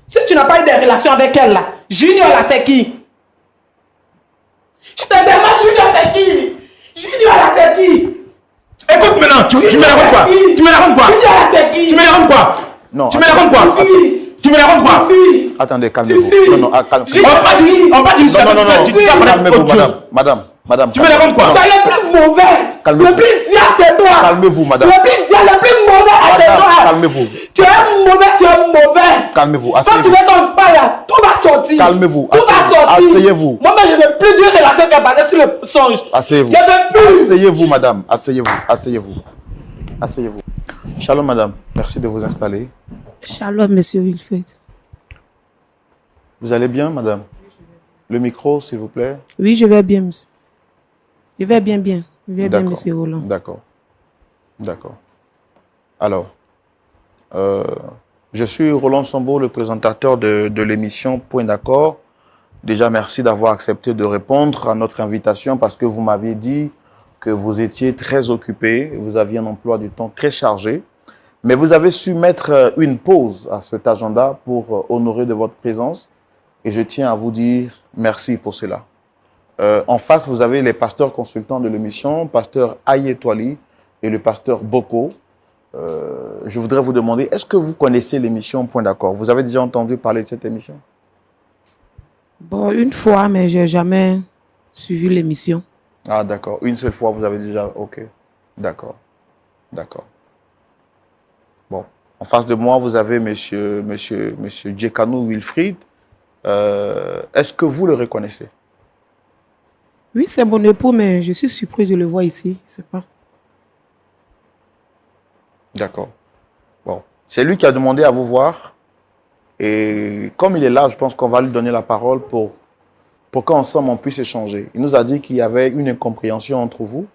Si tu n'as pas eu des relations avec elle là, Junior là, c'est qui? Je te demande, Junior, c'est qui? Junior là, c'est qui? Écoute maintenant, tu me racontes quoi? Tu me racontes quoi? Junior là, c'est qui? Tu me racontes quoi? Non. Tu me racontes quoi? Tu me racontes quoi? Attendez, calmez-vous. Non, calmez-vous. On va dire ça. Tu dis ça pour Calmez-vous, autre chose. madame. Tu me racontes quoi? Tu es le plus mauvais. Calmez-vous. Le plus diable, c'est toi. Calmez-vous, madame. Le plus diable, le plus mauvais, c'est Madame, toi. calmez-vous. Tu es mauvais. Calmez-vous, Quand tu asseyez-vous. veux qu'on parle là, tout va sortir. Calmez-vous, Tout va sortir. asseyez-vous. Moi, je ne veux plus d'une relation qui est basée sur le songe. Asseyez-vous. Je ne veux plus. Asseyez-vous, madame. Asseyez-vous. Shalom, madame. Merci de vous installer. Shalom, monsieur Wilfred. Vous allez bien, madame? Le micro, s'il vous plaît. Oui, je vais bien, monsieur. Je vais bien. Je vais bien, monsieur Roland. D'accord. Alors, je suis Roland Sambo, le présentateur de l'émission Point d'accord. Déjà, merci d'avoir accepté de répondre à notre invitation parce que vous m'aviez dit que vous étiez très occupé, vous aviez un emploi du temps très chargé, mais vous avez su mettre une pause à cet agenda pour honorer de votre présence et je tiens à vous dire merci pour cela. En face, vous avez les pasteurs consultants de l'émission, pasteur Ayetwali et le pasteur Boko. Je voudrais vous demander, est-ce que vous connaissez l'émission Point d'accord? Vous avez déjà entendu parler de cette émission? Bon, une fois, mais je n'ai jamais suivi l'émission. Ah, d'accord. Une seule fois, vous avez déjà... Ok. D'accord. Bon. En face de moi, vous avez monsieur Djekanou Wilfried. Est-ce que vous le reconnaissez? Oui, c'est mon époux, mais je suis surpris de le voir ici. Je ne sais pas. D'accord. Bon. C'est lui qui a demandé à vous voir. Et comme il est là, je pense qu'on va lui donner la parole pour qu'ensemble on puisse échanger. Il nous a dit qu'il y avait une incompréhension entre vous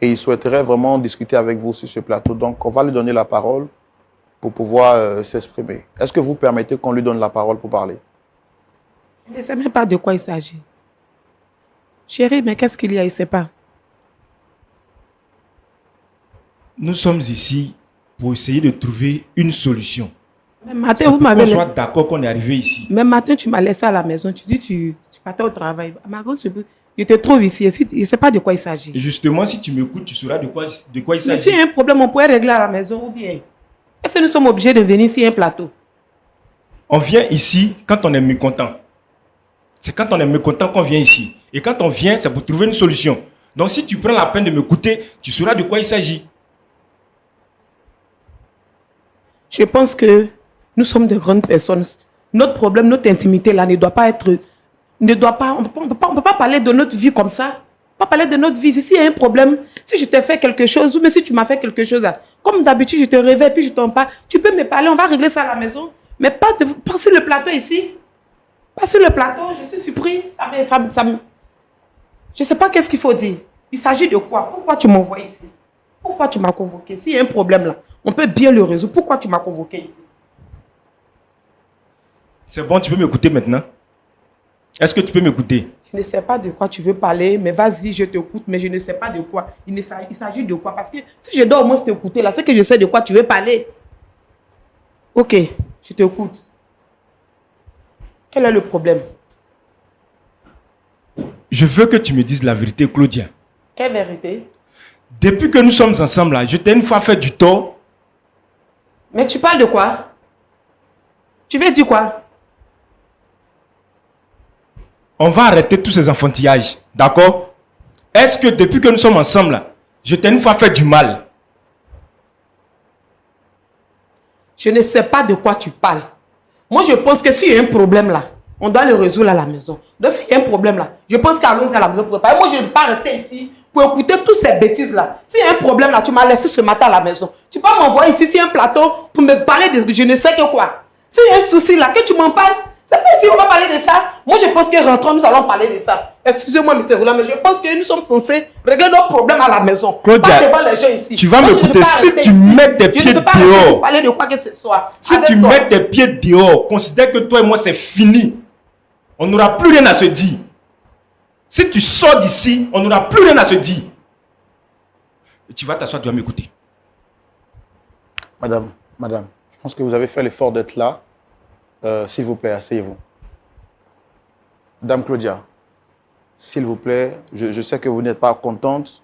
et il souhaiterait vraiment discuter avec vous sur ce plateau. Donc, on va lui donner la parole pour pouvoir s'exprimer. Est-ce que vous permettez qu'on lui donne la parole pour parler? Je ne sais même pas de quoi il s'agit. Chérie, mais qu'est-ce qu'il y a? Il ne sait pas. Nous sommes ici pour essayer de trouver une solution. Même matin, C'est vous pour m'avez... qu'on soit d'accord qu'on est arrivé ici. Même matin, tu m'as laissé à la maison. Tu dis tu partais au travail. Ma grande, je te trouve ici. Je ne sais pas de quoi il s'agit. Et justement, si tu m'écoutes, tu sauras de quoi il Mais s'agit. s'il y a un problème, on pourrait régler à la maison ou bien. Est-ce que nous sommes obligés de venir ici un plateau? On vient ici quand on est mécontent. C'est quand on est mécontent qu'on vient ici. Et quand on vient, c'est pour trouver une solution. Donc si tu prends la peine de m'écouter, tu sauras de quoi il s'agit. Je pense que nous sommes de grandes personnes. Notre problème, notre intimité là ne doit pas être... on ne peut pas parler de notre vie comme ça. On ne peut pas parler de notre vie. Si il y a un problème, si je t'ai fait quelque chose, ou même si tu m'as fait quelque chose, là, comme d'habitude, je te réveille, puis je tombe pas, tu peux me parler, on va régler ça à la maison. Mais pas sur le plateau ici. Pas sur le plateau, je suis surpris. Je ne sais pas qu'est-ce qu'il faut dire. Il s'agit de quoi? Pourquoi tu m'envoies ici? Pourquoi tu m'as convoqué? S'il y a un problème là, on peut bien le résoudre. Pourquoi tu m'as convoqué ici? C'est bon, tu peux m'écouter maintenant? Est-ce que tu peux m'écouter? Je ne sais pas de quoi tu veux parler, mais vas-y, je t'écoute, mais je ne sais pas de quoi. Il s'agit de quoi? Parce que si je dois au moins t'écouter là, c'est que je sais de quoi tu veux parler. Ok, je t'écoute. Quel est le problème? Je veux que tu me dises la vérité, Claudia. Quelle vérité? Depuis que nous sommes ensemble là, je t'ai une fois fait du tort. Mais tu parles de quoi? Tu veux dire quoi? On va arrêter tous ces enfantillages, d'accord? Est-ce que depuis que nous sommes ensemble là, je t'ai une fois fait du mal? Je ne sais pas de quoi tu parles. Moi, je pense que s'il y a un problème là, on doit le résoudre à la maison. Donc, s'il y a un problème là, je pense qu'allons à la maison pour parler. Moi, je ne peux pas rester ici pour écouter toutes ces bêtises là. S'il y a un problème là, tu m'as laissé ce matin à la maison. Tu peux m'envoyer ici sur un plateau pour me parler de je ne sais que quoi. S'il y a un souci là, que tu m'en parles. C'est pas ici on va parler de ça. Moi, je pense que rentrons, nous allons parler de ça. Excusez-moi, monsieur Roland, mais je pense que nous sommes censés régler nos problèmes à la maison. Claudia, pas devant les gens ici. tu vas m'écouter. Si tu mets tes pieds dehors, parler de quoi que ce soit. si tu mets tes pieds dehors, considère que toi et moi c'est fini. On n'aura plus rien à se dire. Si tu sors d'ici, on n'aura plus rien à se dire. Et tu vas t'asseoir, tu vas m'écouter. Madame, je pense que vous avez fait l'effort d'être là. S'il vous plaît, asseyez-vous. Dame Claudia, s'il vous plaît, je sais que vous n'êtes pas contente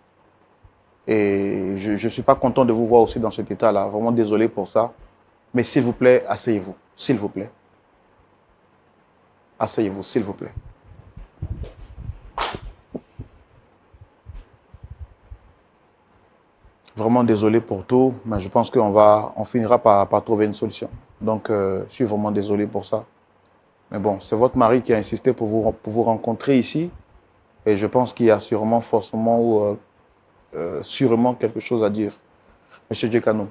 et je ne suis pas content de vous voir aussi dans cet état-là. Vraiment désolé pour ça. Mais s'il vous plaît, asseyez-vous. S'il vous plaît. Asseyez-vous, s'il vous plaît. Vraiment désolé pour tout, mais je pense qu'on finira par trouver une solution. Donc, je suis vraiment désolé pour ça. Mais bon, c'est votre mari qui a insisté pour vous rencontrer ici. Et je pense qu'il y a sûrement, forcément ou sûrement quelque chose à dire. Monsieur Djekano,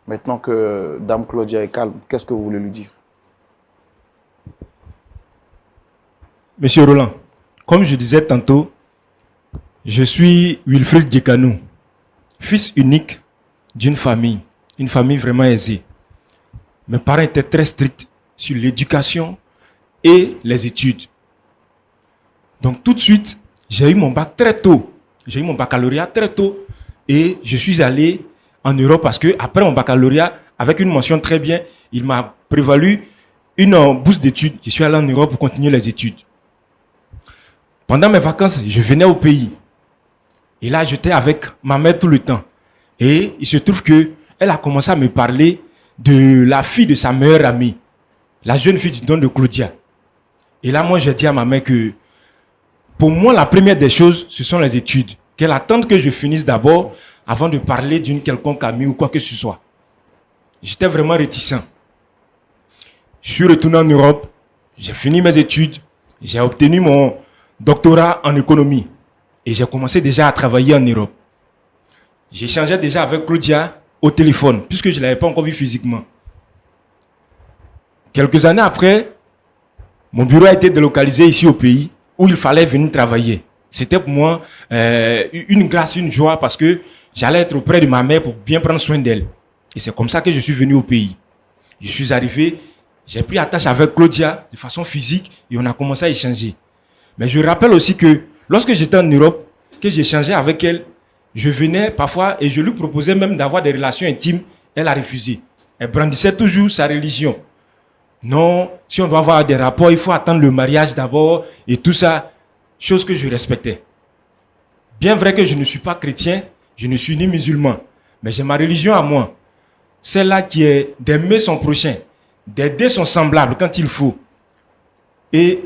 maintenant que Dame Claudia est calme, qu'est-ce que vous voulez lui dire? Monsieur Roland, comme je disais tantôt, je suis Wilfried Djekano, fils unique d'une famille, une famille vraiment aisée. Mes parents étaient très stricts sur l'éducation et les études. Donc tout de suite, j'ai eu mon bac très tôt. J'ai eu mon baccalauréat très tôt et je suis allé en Europe parce que après mon baccalauréat, avec une mention très bien, il m'a prévalu une bourse d'études. Je suis allé en Europe pour continuer les études. Pendant mes vacances, je venais au pays. Et là, j'étais avec ma mère tout le temps. Et il se trouve qu'elle a commencé à me parler de la fille de sa meilleure amie, la jeune fille du nom de Claudia. Et là, moi, j'ai dit à ma mère que pour moi, la première des choses, ce sont les études. Qu'elle attende que je finisse d'abord avant de parler d'une quelconque amie ou quoi que ce soit. J'étais vraiment réticent. Je suis retourné en Europe, j'ai fini mes études, j'ai obtenu mon doctorat en économie et j'ai commencé déjà à travailler en Europe. J'échangeais déjà avec Claudia au téléphone puisque je ne l'avais pas encore vu physiquement. Quelques années après, mon bureau a été délocalisé ici au pays où il fallait venir travailler. C'était pour moi une grâce, une joie parce que j'allais être auprès de ma mère pour bien prendre soin d'elle. Et c'est comme ça que je suis venu au pays. Je suis arrivé, j'ai pris attache avec Claudia de façon physique et on a commencé à échanger. Mais je rappelle aussi que lorsque j'étais en Europe, que j'échangeais avec elle, je venais parfois et je lui proposais même d'avoir des relations intimes. Elle a refusé. Elle brandissait toujours sa religion. Non, si on doit avoir des rapports, il faut attendre le mariage d'abord et tout ça, chose que je respectais. Bien vrai que je ne suis pas chrétien, je ne suis ni musulman, mais j'ai ma religion à moi. Celle-là qui est d'aimer son prochain, d'aider son semblable quand il faut. Et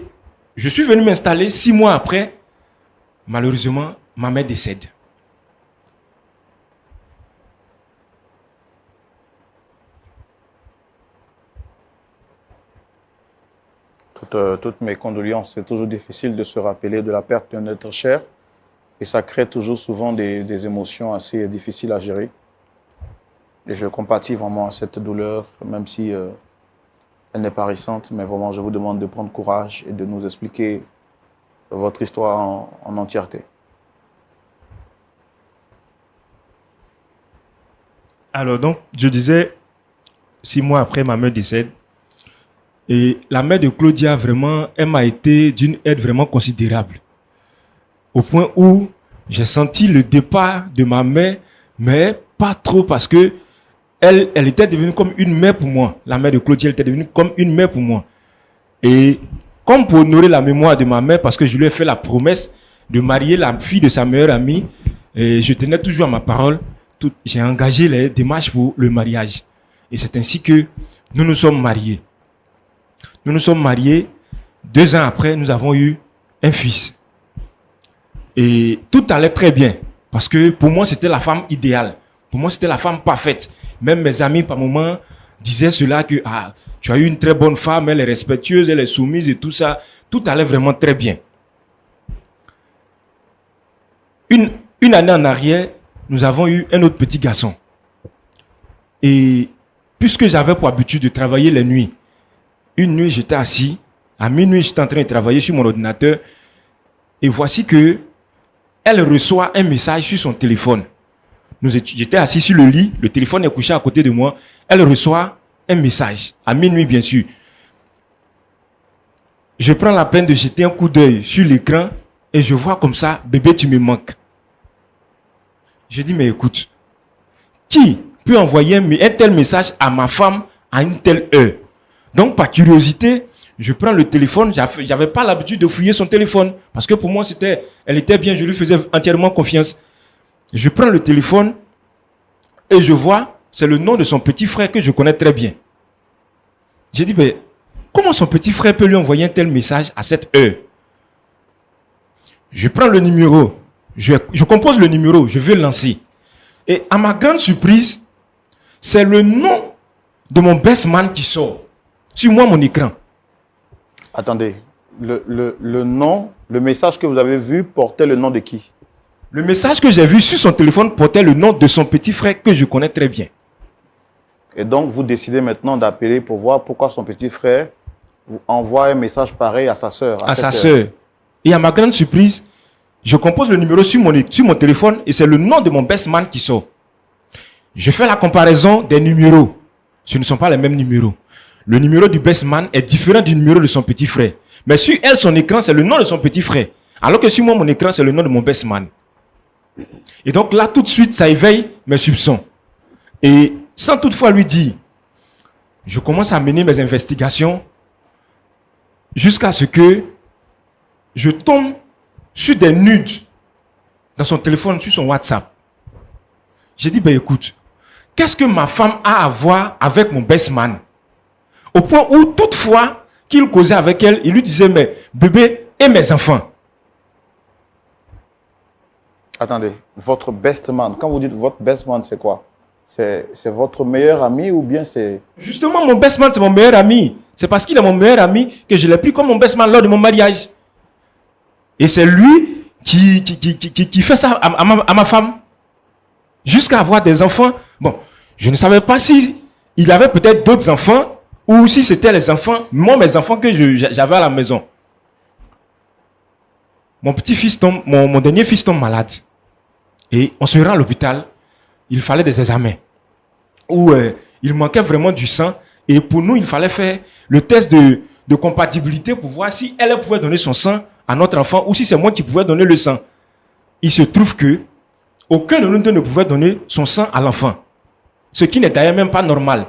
je suis venu m'installer 6 mois après. Malheureusement, ma mère décède. Toutes mes condoléances. C'est toujours difficile de se rappeler de la perte d'un être cher. Et ça crée toujours souvent des émotions assez difficiles à gérer. Et je compatis vraiment à cette douleur, même si elle n'est pas récente. Mais vraiment, je vous demande de prendre courage et de nous expliquer votre histoire en entièreté. Alors donc, je disais, 6 mois après, ma mère décède. Et la mère de Claudia, vraiment, elle m'a été d'une aide vraiment considérable. Au point où j'ai senti le départ de ma mère, mais pas trop parce que elle était devenue comme une mère pour moi. La mère de Claudia, elle était devenue comme une mère pour moi. Et comme pour honorer la mémoire de ma mère, parce que je lui ai fait la promesse de marier la fille de sa meilleure amie, et je tenais toujours à ma parole, j'ai engagé les démarches pour le mariage. Et c'est ainsi que nous nous sommes mariés. Nous nous sommes mariés. 2 ans après, nous avons eu un fils. Et tout allait très bien. Parce que pour moi, c'était la femme idéale. Pour moi, c'était la femme parfaite. Même mes amis, par moments, disaient cela que tu as eu une très bonne femme, elle est respectueuse, elle est soumise et tout ça. Tout allait vraiment très bien. Une année en arrière, nous avons eu un autre petit garçon. Et puisque j'avais pour habitude de travailler les nuits, une nuit, j'étais assis. À minuit, j'étais en train de travailler sur mon ordinateur. Et voici que elle reçoit un message sur son téléphone. J'étais assis sur le lit. Le téléphone est couché à côté de moi. Elle reçoit un message. À minuit, bien sûr. Je prends la peine de jeter un coup d'œil sur l'écran et je vois comme ça, bébé, tu me manques. Je dis, mais écoute, qui peut envoyer un tel message à ma femme à une telle heure? Donc, par curiosité, je prends le téléphone. J'avais pas l'habitude de fouiller son téléphone. Parce que pour moi, elle était bien. Je lui faisais entièrement confiance. Je prends le téléphone et je vois, c'est le nom de son petit frère que je connais très bien. J'ai dit, mais comment son petit frère peut lui envoyer un tel message à cette heure? Je prends le numéro. Je compose le numéro. Je vais lancer. Et à ma grande surprise, c'est le nom de mon best man qui sort sur moi, mon écran. Attendez, le nom, le message que vous avez vu portait le nom de qui? Le message que j'ai vu sur son téléphone portait le nom de son petit frère que je connais très bien. Et donc, vous décidez maintenant d'appeler pour voir pourquoi son petit frère envoie un message pareil à sa sœur. À sa sœur. Et à ma grande surprise, je compose le numéro sur mon téléphone et c'est le nom de mon best man qui sort. Je fais la comparaison des numéros. Ce ne sont pas les mêmes numéros. Le numéro du best man est différent du numéro de son petit frère. Mais sur elle, son écran, c'est le nom de son petit frère. Alors que sur moi, mon écran, c'est le nom de mon best man. Et donc là, tout de suite, ça éveille mes soupçons. Et sans toutefois lui dire, je commence à mener mes investigations jusqu'à ce que je tombe sur des nudes dans son téléphone, sur son WhatsApp. J'ai dit, ben écoute, qu'est-ce que ma femme a à voir avec mon best man? Au point où, toutefois, qu'il causait avec elle, il lui disait, mais bébé et mes enfants. Attendez, votre best man, quand vous dites votre best man, c'est quoi? C'est votre meilleur ami ou bien c'est... Justement, mon best man, c'est mon meilleur ami. C'est parce qu'il est mon meilleur ami que je l'ai pris comme mon best man lors de mon mariage. Et c'est lui qui fait ça à ma femme. Jusqu'à avoir des enfants. Bon, je ne savais pas si il avait peut-être d'autres enfants ou si c'était les enfants, moi, mes enfants que j'avais à la maison. Mon petit-fils tombe, mon dernier fils tombe malade. Et on se rend à l'hôpital. Il fallait des examens où il manquait vraiment du sang. Et pour nous, il fallait faire le test de compatibilité pour voir si elle pouvait donner son sang à notre enfant ou si c'est moi qui pouvais donner le sang. Il se trouve que aucun de nous deux ne pouvait donner son sang à l'enfant. Ce qui n'est d'ailleurs même pas normal.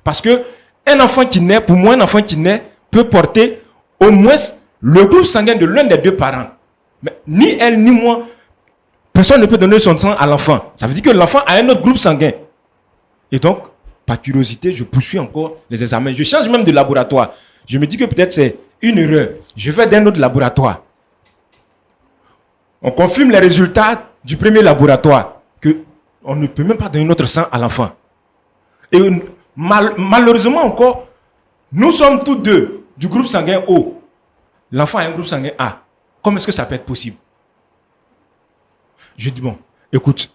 Parce que un enfant qui naît, pour moi, un enfant qui naît peut porter au moins le groupe sanguin de l'un des deux parents. Mais ni elle ni moi, personne ne peut donner son sang à l'enfant. Ça veut dire que l'enfant a un autre groupe sanguin. Et donc, par curiosité, je poursuis encore les examens. Je change même de laboratoire. Je me dis que peut-être c'est une erreur. Je vais d'un autre laboratoire. On confirme les résultats du premier laboratoire qu'on ne peut même pas donner notre sang à l'enfant. Et malheureusement encore, nous sommes tous deux du groupe sanguin O. L'enfant a un groupe sanguin A. Comment est-ce que ça peut être possible? Je dis, bon, écoute,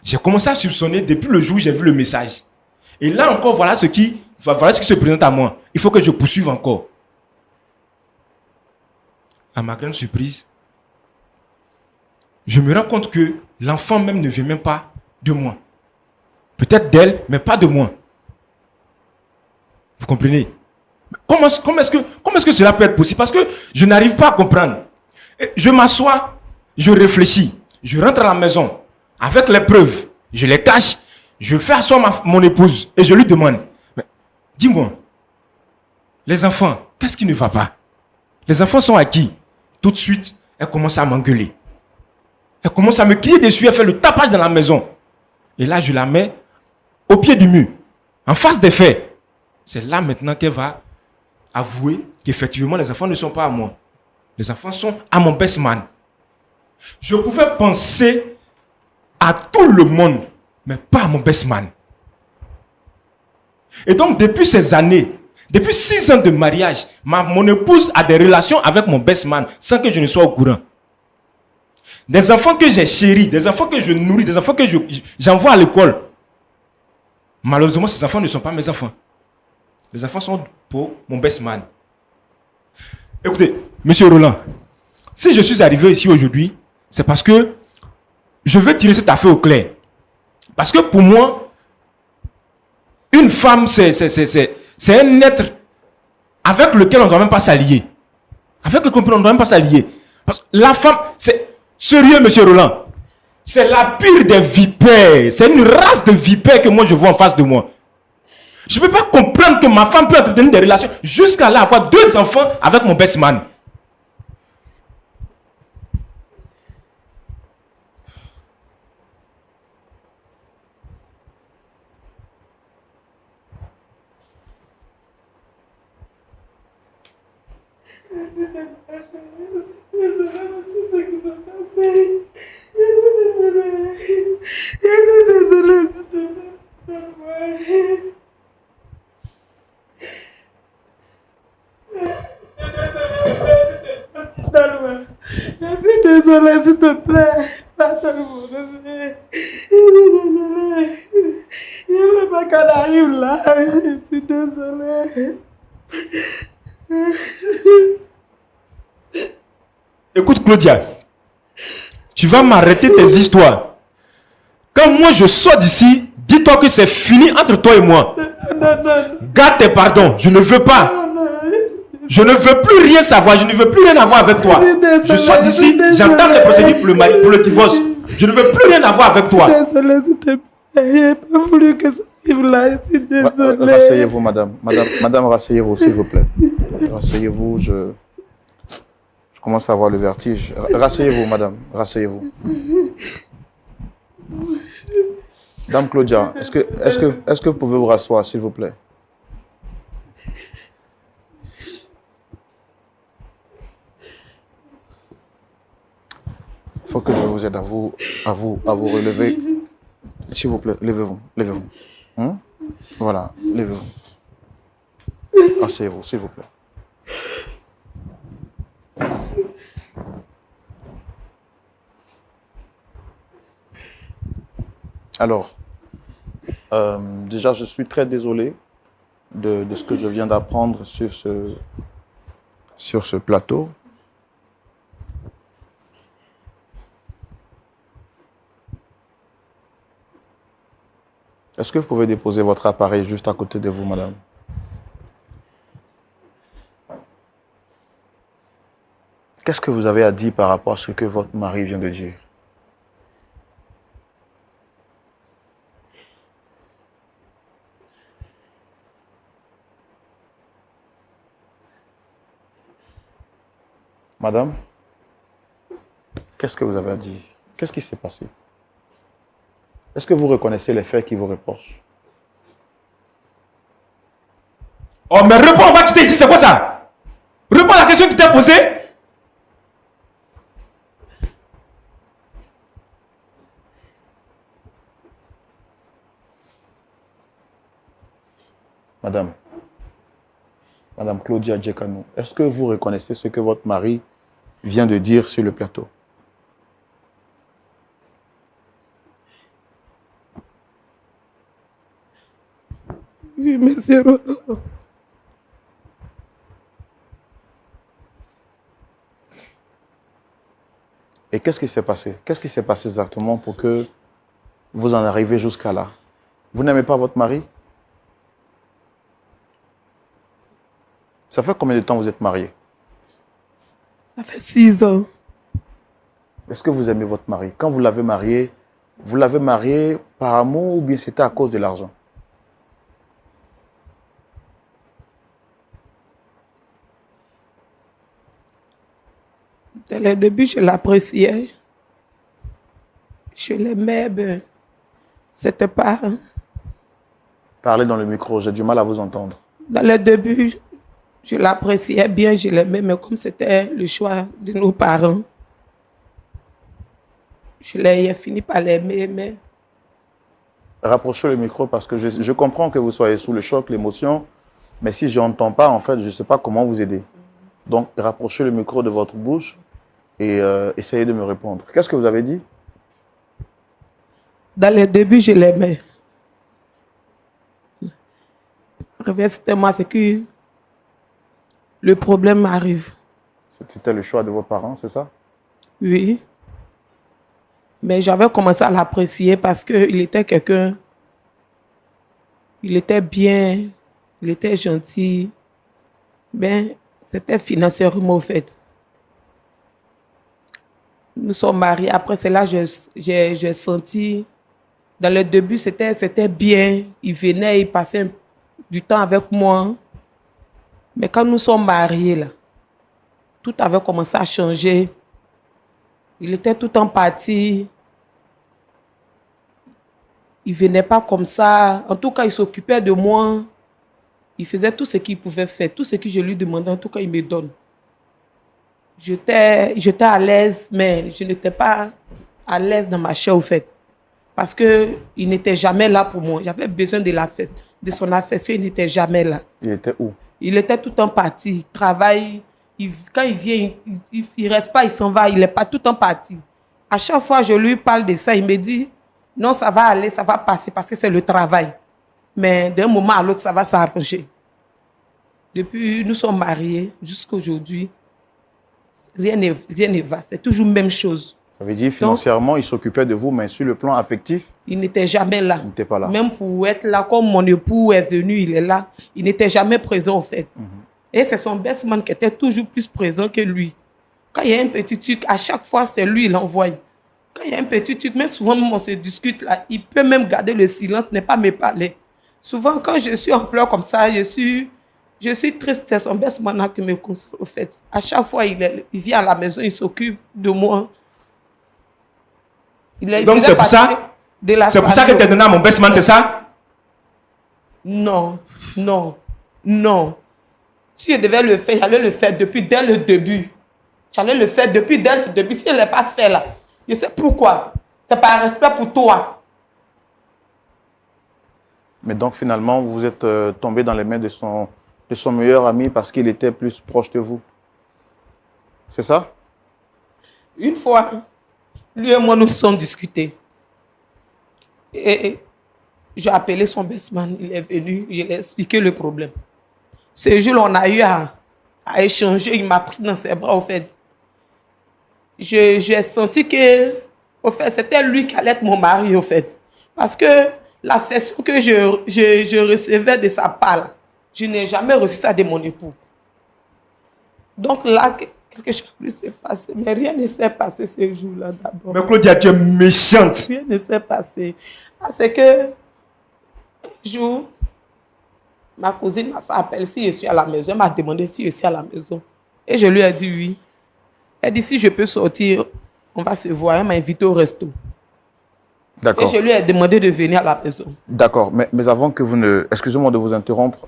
j'ai commencé à soupçonner depuis le jour où j'ai vu le message. Et là encore, voilà ce qui se présente à moi. Il faut que je poursuive encore. À ma grande surprise, je me rends compte que l'enfant même ne vient même pas de moi. Peut-être d'elle, mais pas de moi. Vous comprenez? Comment est-ce que cela peut être possible? Parce que je n'arrive pas à comprendre. Je m'assois, je réfléchis, je rentre à la maison avec les preuves, je les cache, je fais asseoir mon épouse et je lui demande, dis-moi, les enfants, qu'est-ce qui ne va pas? Les enfants sont à qui? Tout de suite, elle commence à m'engueuler. Elle commence à me crier dessus, elle fait le tapage dans la maison. Et là, je la mets au pied du mur, en face des faits. C'est là maintenant qu'elle va avouer qu'effectivement, les enfants ne sont pas à moi. Les enfants sont à mon best man. Je pouvais penser à tout le monde, mais pas à mon best man. Et donc, depuis ces années, depuis 6 ans de mariage, mon épouse a des relations avec mon best man sans que je ne sois au courant. Des enfants que j'ai chéris, des enfants que je nourris, des enfants que j'envoie à l'école. Malheureusement, ces enfants ne sont pas mes enfants. Les enfants sont pour mon best man. Écoutez, Monsieur Roland, si je suis arrivé ici aujourd'hui, c'est parce que je veux tirer cette affaire au clair. Parce que pour moi, une femme, c'est un être avec lequel on ne doit même pas s'allier. Avec lequel on ne doit même pas s'allier. Parce que la femme, c'est sérieux, Monsieur Roland. C'est la pire des vipères. C'est une race de vipères que moi je vois en face de moi. Je ne peux pas comprendre que ma femme peut entretenir des relations jusqu'à là avoir 2 enfants avec mon best man. Je suis désolée, s'il te plaît. Pardonne-moi, bébé. Je suis désolée. Je ne veux pas qu'on arrive là. Je suis désolée. Écoute Claudia, tu vas m'arrêter tes histoires. Quand moi je sors d'ici, dis-toi que c'est fini entre toi et moi. Garde tes pardons, je ne veux pas. Je ne veux plus rien savoir, je ne veux plus rien avoir avec toi. Je sors d'ici, j'entame les procédures pour le divorce. Je ne veux plus rien avoir avec toi. Désolée, s'il te plaît. Je n'ai pas voulu que ça arrive là. Je suis désolée. Rasseyez-vous, madame. Madame, rasseyez-vous, s'il vous plaît. Rasseyez-vous, je commence à avoir le vertige. Rasseyez-vous, madame. Rasseyez-vous. Dame Claudia, est-ce que vous pouvez vous rasseoir, s'il vous plaît? Il faut que je vous aide à vous relever. S'il vous plaît, levez-vous. Levez-vous. Voilà, levez-vous. Asseyez-vous, s'il vous plaît. Alors, déjà, je suis très désolé de ce que je viens d'apprendre sur ce plateau. Est-ce que vous pouvez déposer votre appareil juste à côté de vous, madame? Qu'est-ce que vous avez à dire par rapport à ce que votre mari vient de dire? Madame, qu'est-ce que vous avez à dire? Qu'est-ce qui s'est passé? Est-ce que vous reconnaissez les faits qui vous reprochent? Oh, mais réponds, on va quitter ici, c'est quoi ça? Réponds à la question que tu t'es posée. Madame Claudia Djekano, est-ce que vous reconnaissez ce que votre mari vient de dire sur le plateau? Oui, monsieur Roland. Et qu'est-ce qui s'est passé? Qu'est-ce qui s'est passé exactement pour que vous en arrivez jusqu'à là? Vous n'aimez pas votre mari? Ça fait combien de temps vous êtes mariés? Ça fait 6 ans. Est-ce que vous aimez votre mari? Quand vous l'avez marié par amour ou bien c'était à cause de l'argent? Dès le début, je l'appréciais. Je l'aimais, ben, c'était pas... Parlez dans le micro, j'ai du mal à vous entendre. Dans le début, je l'appréciais bien, je l'aimais, mais comme c'était le choix de nos parents, j'ai fini par l'aimer, mais... Rapprochez le micro parce que je comprends que vous soyez sous le choc, l'émotion, mais si je n'entends pas, en fait, je ne sais pas comment vous aider. Donc, rapprochez le micro de votre bouche et essayez de me répondre. Qu'est-ce que vous avez dit? Dans le début, je l'aimais. C'était moi, c'est que le problème arrive. C'était le choix de vos parents, c'est ça? Oui. Mais j'avais commencé à l'apprécier parce qu'il était quelqu'un... Il était bien, il était gentil. Ben, c'était financièrement fait. Nous sommes mariés. Après cela, j'ai senti... Dans le début, c'était bien. Il venait, il passait du temps avec moi. Mais quand nous sommes mariés, là, tout avait commencé à changer. Il était tout en parti. Il ne venait pas comme ça. En tout cas, il s'occupait de moi. Il faisait tout ce qu'il pouvait faire. Tout ce que je lui demandais, en tout cas, il me donne. J'étais à l'aise, mais je n'étais pas à l'aise dans ma chair, au fait. Parce qu'il n'était jamais là pour moi. J'avais besoin de son affection, il n'était jamais là. Il était où? Il était tout en parti. Il travaille. Quand il vient, il ne reste pas, il s'en va. Il n'est pas tout en parti. À chaque fois, je lui parle de ça. Il me dit, non, ça va aller, ça va passer parce que c'est le travail. Mais d'un moment à l'autre, ça va s'arranger. Depuis, nous sommes mariés jusqu'à aujourd'hui. Rien ne va. C'est toujours la même chose. Ça veut dire financièrement, il s'occupait de vous, mais sur le plan affectif, il n'était jamais là. Il n'était pas là. Même pour être là, comme mon époux est venu, il est là. Il n'était jamais présent, en fait. Et c'est son best man qui était toujours plus présent que lui. Quand il y a un petit truc, à chaque fois, c'est lui, il envoie. Quand il y a un petit truc, même souvent, on se discute là, il peut même garder le silence, ne pas me parler. Souvent, quand je suis en pleurs comme ça, je suis triste, c'est son best man qui me console, au fait. À chaque fois, il vient à la maison, il s'occupe de moi. Donc c'est pour ça? C'est pour ça que tu es donné à mon best man, c'est ça? Non, non, non. Si je devais le faire, j'allais le faire dès le début. J'allais le faire dès le début. Si je ne l'ai pas fait là, je sais pourquoi. C'est par respect pour toi. Mais donc finalement, vous êtes tombé dans les mains de son meilleur ami parce qu'il était plus proche de vous. C'est ça? Une fois, lui et moi, nous sommes discutés. Et j'ai appelé son best man, il est venu, je lui ai expliqué le problème. Ce jour-là, on a eu à échanger, il m'a pris dans ses bras, au fait. J'ai senti que, au fait, c'était lui qui allait être mon mari, au fait. Parce que l'affection que je recevais de sa part, là, je n'ai jamais reçu ça de mon époux. Donc là, quelque chose s'est passé. Mais rien ne s'est passé ce jour-là d'abord. Mais Claudia, tu es méchante. Rien ne s'est passé. C'est que, un jour, ma cousine m'a fait appel si je suis à la maison. Elle m'a demandé si je suis à la maison. Et je lui ai dit oui. Elle dit si je peux sortir, on va se voir. Elle m'a invité au resto. D'accord. Et je lui ai demandé de venir à la maison. D'accord, mais avant que vous ne... Excusez-moi de vous interrompre,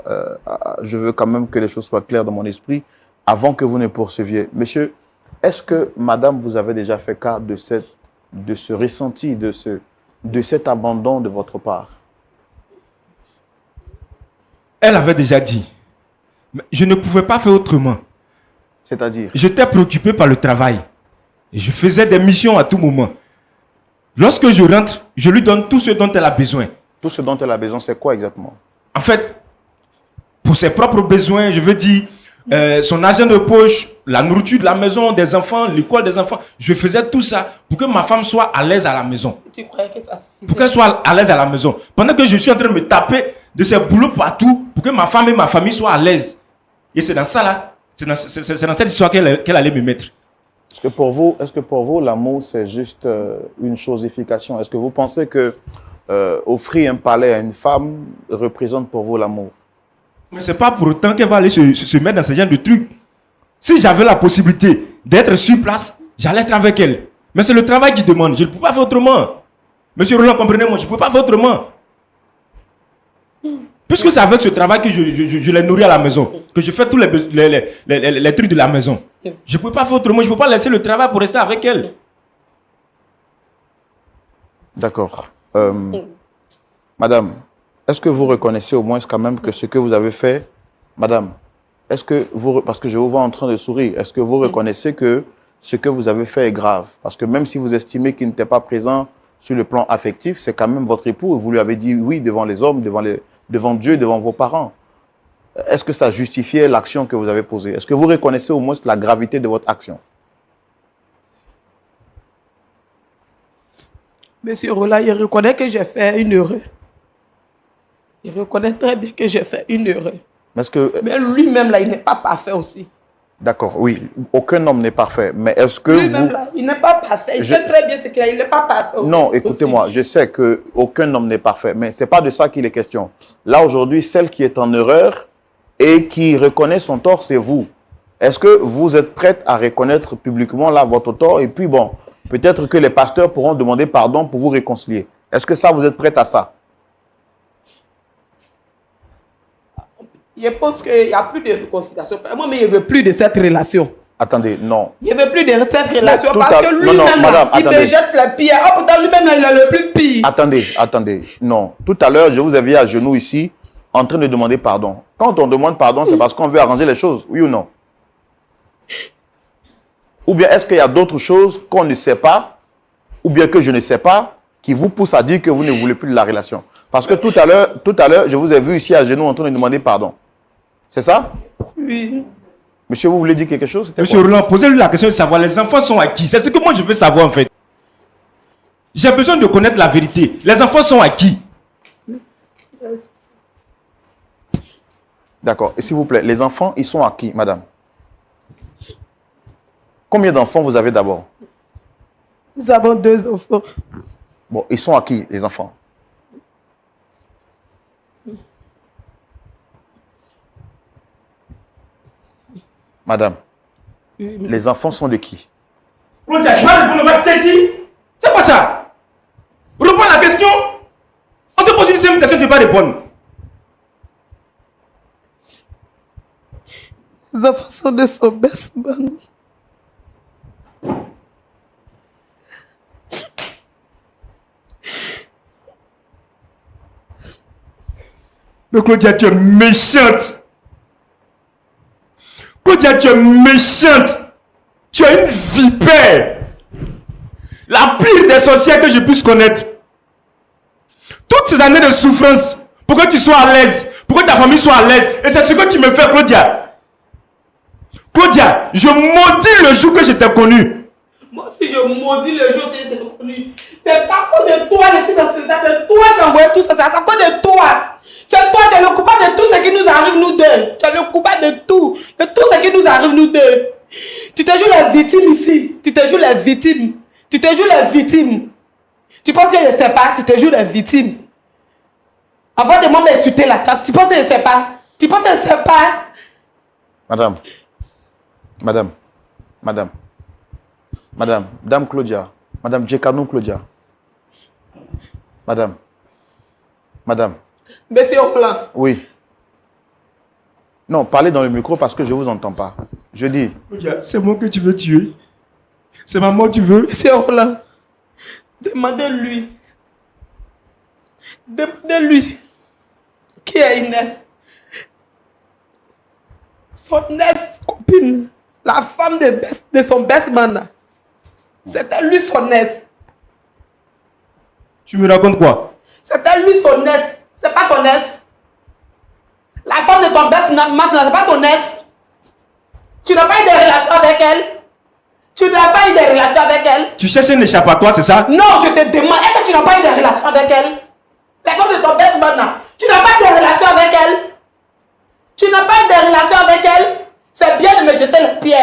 je veux quand même que les choses soient claires dans mon esprit. Avant que vous ne poursuiviez, monsieur, est-ce que madame vous avait déjà fait cas de ce ressenti, de cet abandon de votre part? Elle avait déjà dit. Mais je ne pouvais pas faire autrement. C'est-à-dire? J'étais préoccupé par le travail. Et je faisais des missions à tout moment. Lorsque je rentre, je lui donne tout ce dont elle a besoin. Tout ce dont elle a besoin, c'est quoi exactement? En fait, pour ses propres besoins, je veux dire, son argent de poche, la nourriture de la maison, des enfants, l'école des enfants. Je faisais tout ça pour que ma femme soit à l'aise à la maison. Tu croyais que ça suffisait? Pour qu'elle soit à l'aise à la maison. Pendant que je suis en train de me taper de ces boulots partout pour que ma femme et ma famille soient à l'aise. Et c'est dans ça là, c'est dans cette histoire qu'elle allait me mettre. Est-ce que pour vous, l'amour, c'est juste une chosification? Est-ce que vous pensez que offrir un palais à une femme représente pour vous l'amour? Mais ce n'est pas pour autant qu'elle va aller se mettre dans ce genre de trucs. Si j'avais la possibilité d'être sur place, j'allais être avec elle. Mais c'est le travail qui demande. Je ne peux pas faire autrement. Monsieur Roland, comprenez-moi, je ne peux pas faire autrement. Puisque c'est avec ce travail que je les nourris à la maison, que je fais tous les trucs de la maison. Je ne peux pas faire autrement. Je ne peux pas laisser le travail pour rester avec elle. D'accord. Madame, est-ce que vous reconnaissez au moins quand même que ce que vous avez fait, madame, est-ce que vous, parce que je vous vois en train de sourire, est-ce que vous reconnaissez que ce que vous avez fait est grave? Parce que même si vous estimez qu'il n'était pas présent sur le plan affectif, c'est quand même votre époux. Vous lui avez dit oui devant les hommes, devant Dieu, devant vos parents. Est-ce que ça justifiait l'action que vous avez posée? Est-ce que vous reconnaissez au moins la gravité de votre action? Monsieur Roland, il reconnaît que j'ai fait une erreur. Il reconnaît très bien que j'ai fait une erreur. Est-ce que... Mais lui-même, là, il n'est pas parfait aussi. D'accord, oui. Aucun homme n'est parfait. Mais est-ce que Lui-même vous... là, il n'est pas parfait. Il sait très bien ce qu'il a. Il n'est pas parfait. Non, écoutez-moi, je sais qu'aucun homme n'est parfait, mais ce n'est pas de ça qu'il est question. Là, aujourd'hui, celle qui est en erreur et qui reconnaît son tort, c'est vous. Est-ce que vous êtes prête à reconnaître publiquement là votre tort? Et puis bon, peut-être que les pasteurs pourront demander pardon pour vous réconcilier. Est-ce que ça, vous êtes prête à ça? Je pense qu'il n'y a plus de réconciliation. Moi, mais je ne veux plus de cette relation. Attendez, non. Je ne veux plus de cette relation tout parce à- que non, lui-même, non, madame, il me attendez. jette la pierre. Oh, pourtant, lui-même, il a le plus pire. Attendez. Non. Tout à l'heure, je vous ai vu à genoux ici, en train de demander pardon. Quand on demande pardon, c'est parce qu'on veut arranger les choses, oui ou non? Ou bien est-ce qu'il y a d'autres choses qu'on ne sait pas, ou bien que je ne sais pas, qui vous poussent à dire que vous ne voulez plus de la relation? Parce que tout à l'heure, je vous ai vu ici à genoux en train de demander pardon. C'est ça? Oui. Monsieur, vous voulez dire quelque chose? C'était Monsieur quoi? Roland, posez-lui la question de savoir les enfants sont à qui. C'est ce que moi je veux savoir en fait. J'ai besoin de connaître la vérité. Les enfants sont à qui? D'accord. Et s'il vous plaît, les enfants, ils sont à qui, madame? Combien d'enfants vous avez d'abord? Nous avons 2 enfants. Bon, ils sont à qui, les enfants? Madame, les enfants sont de qui? Claudia, tu vas répondre, on va te ici. C'est quoi ça? Réponds à la question. On te pose une simple question, tu ne vas pas répondre. Les enfants sont de son best man. Mais Claudia, tu es méchante. Claudia, tu es méchante. Tu es une vipère. La pire des sorcières que je puisse connaître. Toutes ces années de souffrance, pour que tu sois à l'aise, pour que ta famille soit à l'aise. Et c'est ce que tu me fais, Claudia. Claudia, je maudis le jour que je t'ai connu. Moi aussi, je maudis le jour où tu es connu. C'est à cause de toi, les filles dans ce état. C'est toi qui as envoyé tout ça. C'est à cause de toi. C'est toi, tu es le coupable de tout ce qui nous arrive, nous deux. Tu es le coupable de tout ce qui nous arrive, nous deux. Tu te joues la victime ici. Tu te joues la victime. Tu te joues la victime. Tu penses que je ne sais pas? Tu te joues la victime. Avant de m'insulter la table, tu penses que je ne sais pas? Tu penses que je ne sais pas? Dame Claudia, Madame Djekanou Claudia. Madame. Monsieur Roland. Oui. Non, parlez dans le micro parce que je ne vous entends pas. Je dis. Claudia, c'est moi que tu veux tuer. C'est maman que tu veux. Monsieur Roland, demandez-lui. Demandez-lui qui est Inès. Son ex-copine, la femme de son best man. C'était lui son ex. Tu me racontes quoi? C'était lui son ex. C'est pas ton ex. La femme de ton best man, c'est pas ton ex. Tu n'as pas eu de relation avec elle. Tu n'as pas eu de relation avec elle. Tu cherches un échappatoire, c'est ça? Non, je te demande, est-ce que tu n'as pas eu de relation avec elle? La femme de ton best man, tu n'as pas eu de relation avec elle? Tu n'as pas eu de relation avec elle? C'est bien de me jeter le pied,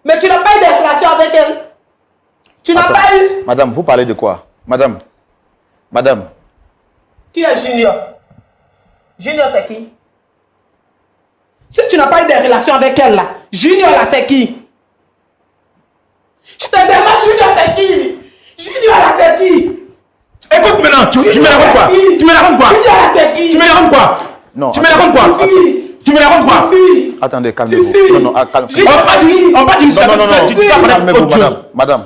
mais tu n'as pas eu de relation avec elle. Tu n'as pas eu. Madame, vous parlez de quoi? Madame. Qui est Junior? Junior, c'est qui? Si tu n'as pas eu de relation avec elle, là, Junior, là, c'est qui? Je te demande, Junior, c'est qui? Junior, là, c'est qui? Écoute maintenant, tu me racontes quoi? Tu me racontes quoi? Junior, là, c'est qui? Tu me racontes quoi? Non. Tu me racontes quoi? Tu me racontes quoi? Attendez, calmez-vous. Non, calmez-vous. On va dire ça. Non. Tu dis ça pour Calmez-vous, autre chose. madame.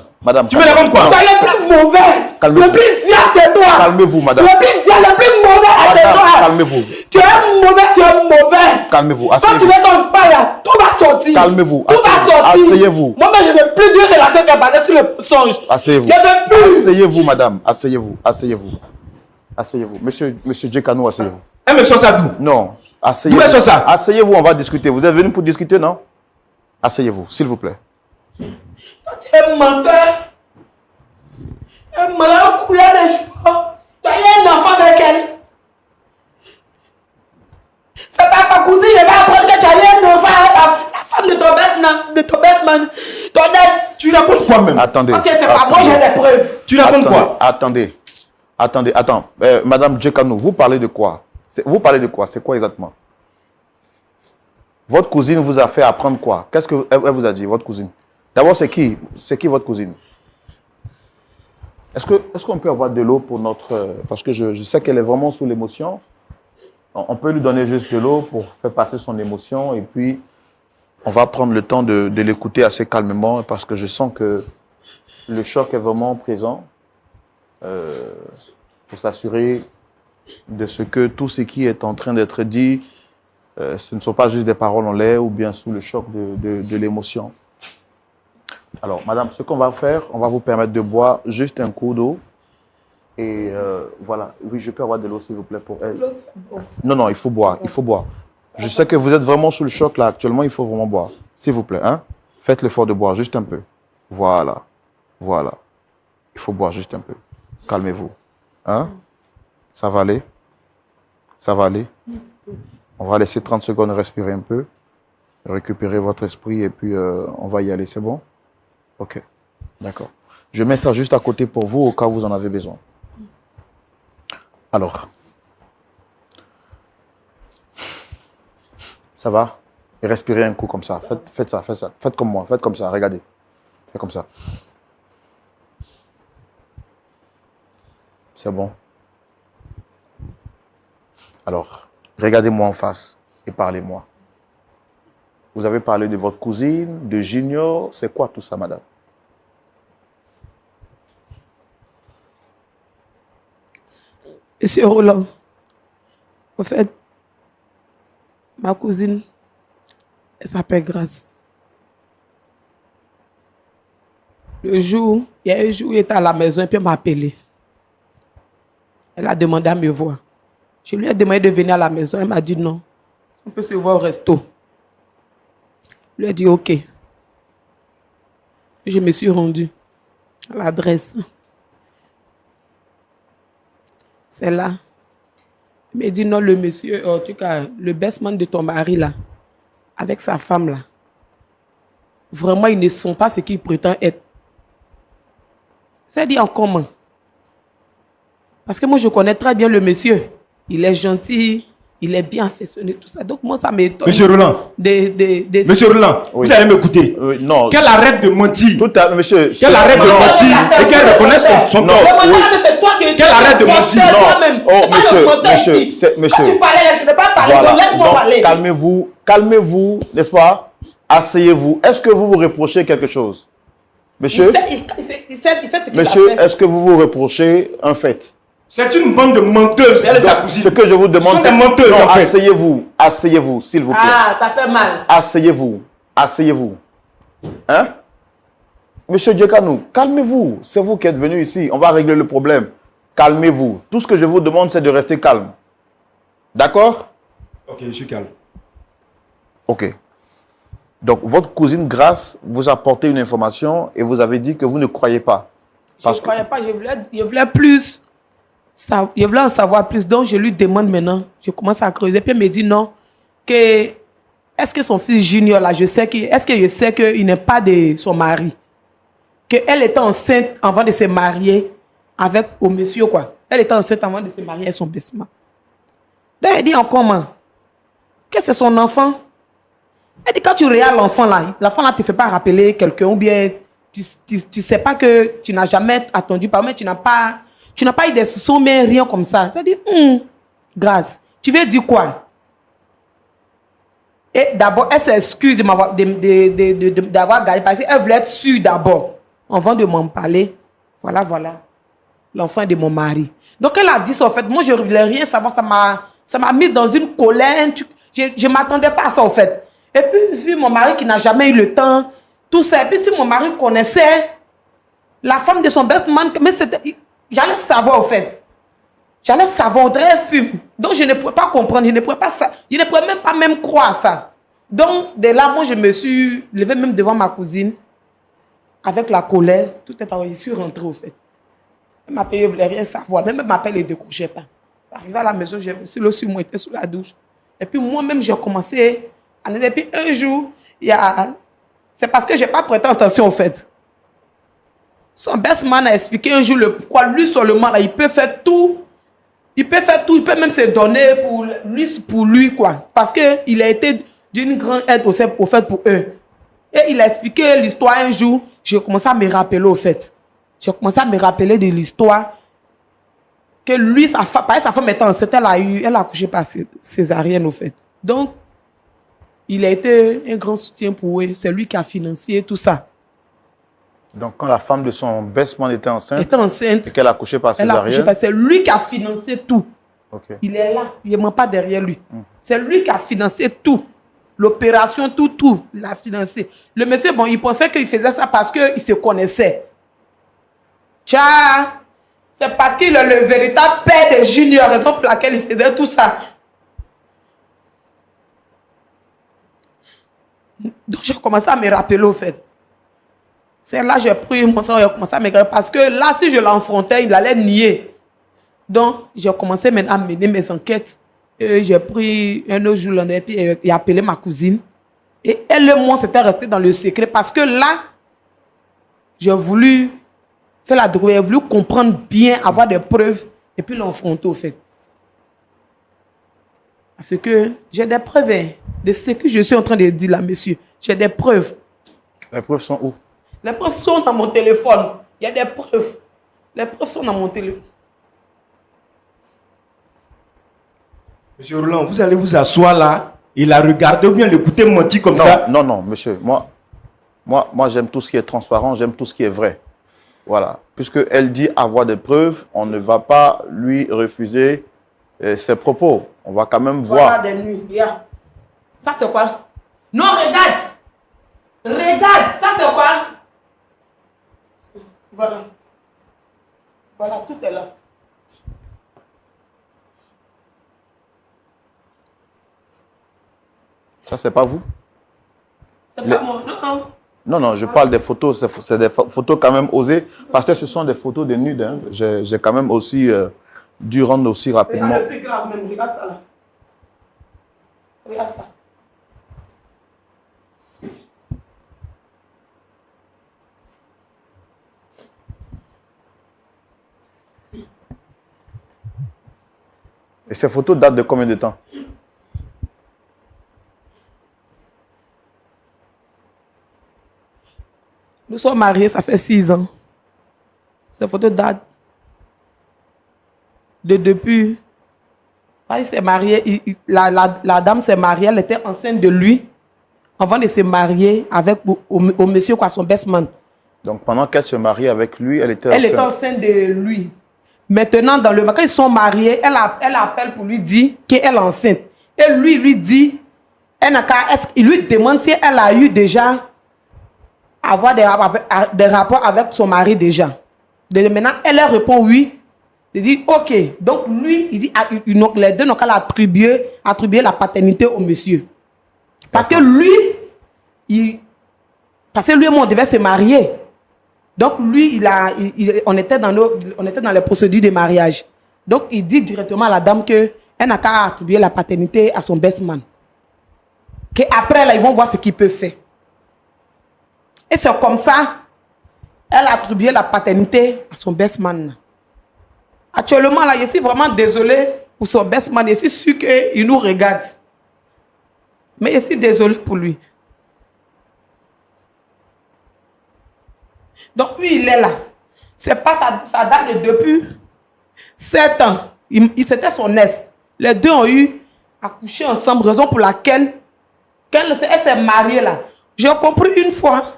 Tu me racontes quoi? Tu es le plus mauvais. Calmez-vous. Le plus diable, c'est toi. Calmez-vous, madame. Le plus diable, le plus mauvais, c'est Madame, toi. calmez-vous. Tu es mauvais. Calmez-vous, Quand tu asseyez-vous. veux qu'on parle, là, tout va sortir. Calmez-vous, Tout va asseyez-vous. sortir. Asseyez-vous. Moi, je ne veux plus d'une relation qui est basée sur le songe. Asseyez-vous. Je ne veux plus. Asseyez-vous, madame. Asseyez-vous. Monsieur Djekanou, asseyez-vous. Elle me sort ça d'où? Non. Asseyez-vous. D'où est-ce que ça? Asseyez-vous, on va discuter. Vous êtes venu pour discuter, non? Asseyez-vous, s'il vous plaît. Toi, tu es menteur. Un malheur couleur de joie. Tu as eu un enfant avec elle. C'est pas ta cousine, je vais apprendre que tu as eu un enfant avec la femme de ton best là, de ton best man, ton ex. Tu racontes quoi même? Attendez. Parce que c'est pas moi, j'ai des preuves. Tu racontes quoi? Attendez. Attends. Madame Djekano, vous parlez de quoi? Vous parlez de quoi? C'est quoi exactement? Votre cousine vous a fait apprendre quoi? Qu'est-ce qu'elle vous a dit, votre cousine? D'abord, c'est qui? C'est qui votre cousine? Est-ce qu'on peut avoir de l'eau pour notre... Parce que je sais qu'elle est vraiment sous l'émotion. On peut lui donner juste de l'eau pour faire passer son émotion et puis on va prendre le temps de l'écouter assez calmement parce que je sens que le choc est vraiment présent pour s'assurer de ce que tout ce qui est en train d'être dit, ce ne sont pas juste des paroles en l'air ou bien sous le choc de l'émotion. Alors, madame, ce qu'on va faire, on va vous permettre de boire juste un coup d'eau. Et voilà, oui, je peux avoir de l'eau, s'il vous plaît, pour elle. Non, il faut boire, il faut boire. Je sais que vous êtes vraiment sous le choc, là, actuellement, il faut vraiment boire. S'il vous plaît, hein. Faites l'effort de boire juste un peu. Voilà, voilà. Il faut boire juste un peu. Calmez-vous. Hein? Ça va aller? Ça va aller? On va laisser 30 secondes respirer un peu, récupérer votre esprit et puis on va y aller, c'est bon? Ok, d'accord. Je mets ça juste à côté pour vous au cas où vous en avez besoin. Alors, ça va? Et respirez un coup comme ça. Faites ça. Faites comme moi. Faites comme ça. Regardez. Faites comme ça. C'est bon. Alors, regardez-moi en face et parlez-moi. Vous avez parlé de votre cousine, de Junior. C'est quoi tout ça, madame? Monsieur Roland, en fait, ma cousine, elle s'appelle Grace. Le jour, il y a un jour, elle était à la maison et puis elle m'a appelé. Elle a demandé à me voir. Je lui ai demandé de venir à la maison. Elle m'a dit non. On peut se voir au resto. Je lui ai dit ok. Je me suis rendue à l'adresse. C'est là. Il m'a dit non, le monsieur, en tout cas, le best man de ton mari là, avec sa femme là, vraiment, ils ne sont pas ce qu'ils prétendent être. C'est dit en commun. Parce que moi, je connais très bien le monsieur. Il est gentil, il est bien affectionné, tout ça. Donc, moi, ça m'étonne. Monsieur Roland. Monsieur Roland, Oui. vous allez m'écouter. Non. Qu'elle arrête de mentir. Monsieur. Qu'elle arrête de mentir et qu'elle reconnaisse son Non. tort. C'est toi qui... Qu'elle arrête de mentir. Monsieur. Quand tu parlais, je ne vais pas parler, Voilà. donc laisse-moi Donc, parler. calmez-vous, n'est-ce pas? Asseyez-vous. Est-ce que vous vous reprochez quelque chose? Monsieur, Il sait ce qu'il a monsieur, fait. est-ce que vous vous reprochez un fait? C'est une bande de menteuses. Elle est sa Donc, cousine. ce que je vous demande, Ce sont des menteuses, non, en fait. asseyez-vous, s'il vous plaît. Ah, ça fait mal. Asseyez-vous. Hein? Monsieur Djekanou, calmez-vous. C'est vous qui êtes venu ici. On va régler le problème. Calmez-vous. Tout ce que je vous demande, c'est de rester calme. D'accord? Ok, je suis calme. Ok. Donc, votre cousine Grace vous a apporté une information et vous avez dit que vous ne croyez pas. Je ne croyais pas, je voulais plus. Je voulais en savoir plus. Donc, je lui demande maintenant. Je commence à creuser. Puis, elle me dit non. Est-ce que son fils Junior, là, est-ce que je sais qu'il n'est pas de son mari? Qu'elle était enceinte avant de se marier avec au monsieur, quoi. Elle était enceinte avant de se marier avec son best-man. Donc, elle dit en comment? Que c'est son enfant. Elle dit quand tu regardes l'enfant là ne te fait pas rappeler quelqu'un ou bien tu sais pas que tu n'as jamais attendu par moi, tu n'as pas eu des soupçons, mais rien comme ça. Ça dit, Grâce, tu veux dire quoi? Et d'abord, elle s'excuse d'avoir gardé parce qu'elle voulait être sûre d'abord. Avant de m'en parler, voilà, l'enfant de mon mari. Donc elle a dit ça, en fait, moi je ne voulais rien savoir, ça m'a mis dans une colère, je ne m'attendais pas à ça, en fait. Et puis, vu mon mari qui n'a jamais eu le temps, tout ça, et puis si mon mari connaissait la femme de son best man, mais j'allais savoir, en fait. J'allais savoir, on dirait un film. Donc, je ne pouvais pas comprendre, je ne pouvais même pas croire ça. Donc, de là, moi, je me suis levée même devant ma cousine, avec la colère, tout est en je suis rentrée, au fait. Elle m'appelait, je ne voulais rien savoir, même elle m'appelle, elle ne décrochait pas. Ça arrivait à la maison, j'avais l'eau sur moi, j'étais sous la douche. Et puis, moi-même, j'ai commencé... Et puis, un jour, il y a C'est parce que je n'ai pas prêté attention au fait. Son best man a expliqué un jour le pourquoi lui seulement, là, il peut faire tout. Il peut faire tout, il peut même se donner pour lui quoi. Parce qu'il a été d'une grande aide au fait pour eux. Et il a expliqué l'histoire un jour, j'ai commencé à me rappeler au fait. J'ai commencé à me rappeler de l'histoire que lui, sa femme était enceinte, elle a accouché par césarienne au fait. Donc, il a été un grand soutien pour eux. C'est lui qui a financé tout ça. Donc, quand la femme de son best man était enceinte, et qu'elle a accouché par elle a accouché césarienne, par c'est lui qui a financé tout. okay. Il est là, il n'est même pas derrière lui. C'est lui qui a financé tout. L'opération, tout, il a financé. Le monsieur, bon, il pensait qu'il faisait ça parce qu'il se connaissait. Tiens, c'est parce qu'il est le véritable père de Junior, raison pour laquelle il faisait tout ça. Donc, j'ai commencé à me rappeler au fait. C'est là que j'ai pris mon sang, j'ai commencé à me rappeler. Parce que là, si je l'enfrontais, il allait nier. Donc, j'ai commencé maintenant à mener mes enquêtes. J'ai pris un autre jour, et puis j'ai appelé ma cousine. Et elle et moi, c'était resté dans le secret. Parce que là, j'ai voulu faire la drogue, j'ai voulu comprendre bien, avoir des preuves, et puis l'enfronter au fait. Parce que j'ai des preuves de ce que je suis en train de dire là, monsieur. J'ai des preuves. Les preuves sont où? Les preuves sont dans mon téléphone. Il y a des preuves. Les preuves sont dans mon téléphone. Monsieur Roland, vous allez vous asseoir là et la regarder ou bien l'écouter mentir comme ça. Non, monsieur. Moi j'aime tout ce qui est transparent, j'aime tout ce qui est vrai. Voilà. Puisqu'elle dit avoir des preuves, on ne va pas lui refuser ses propos. On va quand même voir. Voilà des nuits. Yeah. Ça c'est quoi? Non, regarde. Regarde, ça c'est quoi? Voilà. Voilà, tout est là. Ça, c'est pas vous? C'est pas moi, non. Non, je parle des photos. C'est des photos quand même osées. Parce que ce sont des photos de nudes. Hein. J'ai quand même aussi dû rendre aussi rapidement. Regarde le plus grave même, regarde ça là. Regarde ça. Et ces photos datent de combien de temps? Nous sommes mariés, ça fait 6 ans. Ces photos datent de depuis. Il s'est marié, la dame s'est mariée, elle était enceinte de lui avant de se marier avec au monsieur, quoi, son best man. Donc pendant qu'elle se mariait avec lui, elle était était enceinte de lui. Maintenant, quand ils sont mariés, elle appelle pour lui dire qu'elle est enceinte. Et lui dit, il lui demande si elle a eu déjà avoir des rapports avec son mari déjà. Maintenant, elle répond oui. Il dit ok. Donc lui, il dit les deux n'ont qu'à attribuer la paternité au monsieur. Parce que lui et moi, on devait se marier. Donc lui, on était dans les procédures de mariage. Donc il dit directement à la dame qu'elle n'a qu'à attribuer la paternité à son best man. Qu'après, là, ils vont voir ce qu'il peut faire. Et c'est comme ça, elle a attribué la paternité à son best man. Actuellement, là, je suis vraiment désolé pour son best man. Je suis sûr qu'il nous regarde. Mais je suis désolé pour lui. Donc, lui, il est là. C'est pas ça date de depuis 7 ans. C'était son est. Les deux ont eu accouché ensemble, raison pour laquelle elle s'est mariée là. J'ai compris une fois.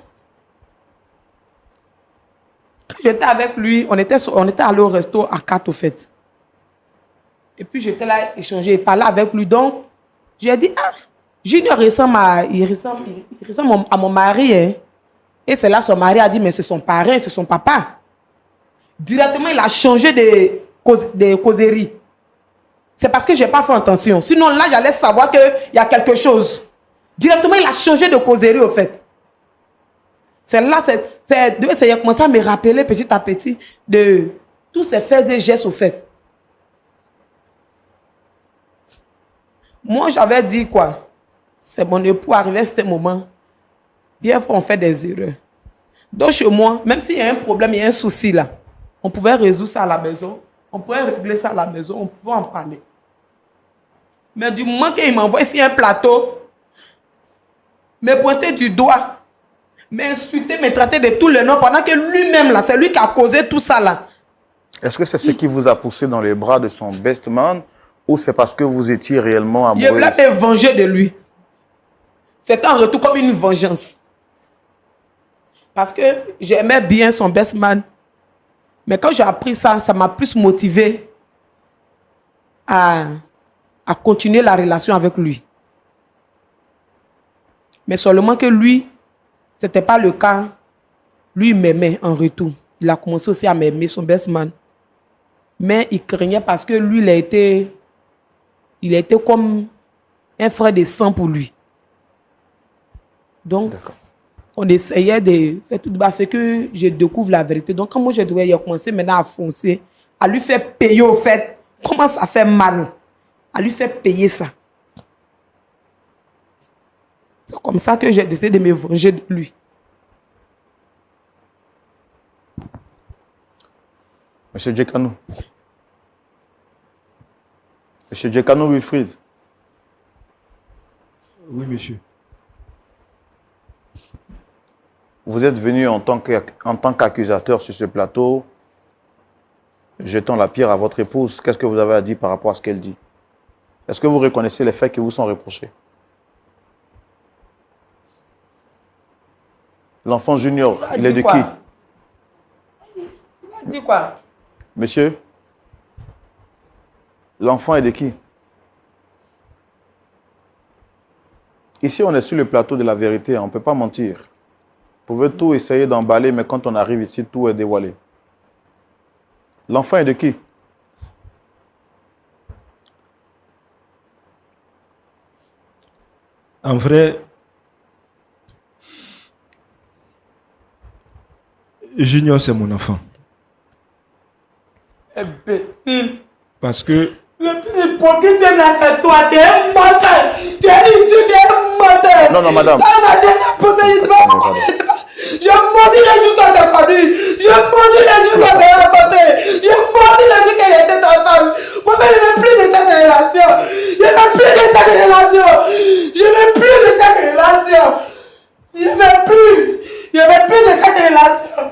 Quand j'étais avec lui, on était allé au resto à 4 au fait. Et puis j'étais là échanger, parler avec lui. Donc, j'ai dit, Junior ressemble à mon mari. Hein. Et c'est là son mari a dit, mais c'est son parrain, c'est son papa. Directement, il a changé de causerie. C'est parce que je n'ai pas fait attention. Sinon, là, j'allais savoir qu'il y a quelque chose. Directement, il a changé de causerie, au fait. C'est là, j'ai commencé à me rappeler petit à petit de tous ces faits et gestes, au fait. Moi, j'avais dit quoi? C'est mon époux arrivé à ce moment. Bien, on fait des erreurs. Donc, chez moi, même s'il y a un problème, il y a un souci là, on pouvait résoudre ça à la maison, on pouvait régler ça à la maison, on pouvait en parler. Mais du moment qu'il m'envoie ici un plateau, me pointer du doigt, m'insulter, me traiter de tous les noms, pendant que lui-même, là, c'est lui qui a causé tout ça là. Est-ce que c'est ce qui vous a poussé dans les bras de son best man ou c'est parce que vous étiez réellement amoureux? Il voulait me venger de lui. C'était en retour comme une vengeance. Parce que j'aimais bien son best man. Mais quand j'ai appris ça, ça m'a plus motivé à continuer la relation avec lui. Mais seulement que lui, ce n'était pas le cas. Lui, il m'aimait en retour. Il a commencé aussi à m'aimer, son best man. Mais il craignait parce que lui, il a été comme un frère de sang pour lui. Donc, on essayait de faire tout bas. C'est que je découvre la vérité. Donc, quand moi, je devais commencer maintenant à foncer, à lui faire payer au fait, comment ça fait mal. À lui faire payer ça. C'est comme ça que j'ai décidé de me venger de lui. Monsieur Djekano. Monsieur Djekano Wilfried. Oui, monsieur. Vous êtes venu en tant qu'accusateur sur ce plateau, jetant la pierre à votre épouse. Qu'est-ce que vous avez à dire par rapport à ce qu'elle dit? Est-ce que vous reconnaissez les faits qui vous sont reprochés? L'enfant junior, il est de qui? Il a dit quoi? Monsieur, l'enfant est de qui? Ici, on est sur le plateau de la vérité, on ne peut pas mentir. Vous pouvez tout essayer d'emballer, mais quand on arrive ici, tout est dévoilé. L'enfant est de qui? En vrai, Junior, c'est mon enfant. Imbécile. Parce que... Le plus hypocrite même là, c'est toi. Tu es un menteur. Tu es un menteur. Non, non, madame. Je maudis les jours quand t'es connu. Je maudis les jours quand t'es raconté. Je maudis les jours qu'elle était ta femme. Moi, je ne veux plus de cette relation. Je ne veux plus de cette relation. Je ne veux plus de cette relation. Je ne veux plus. Je ne veux plus de cette relation.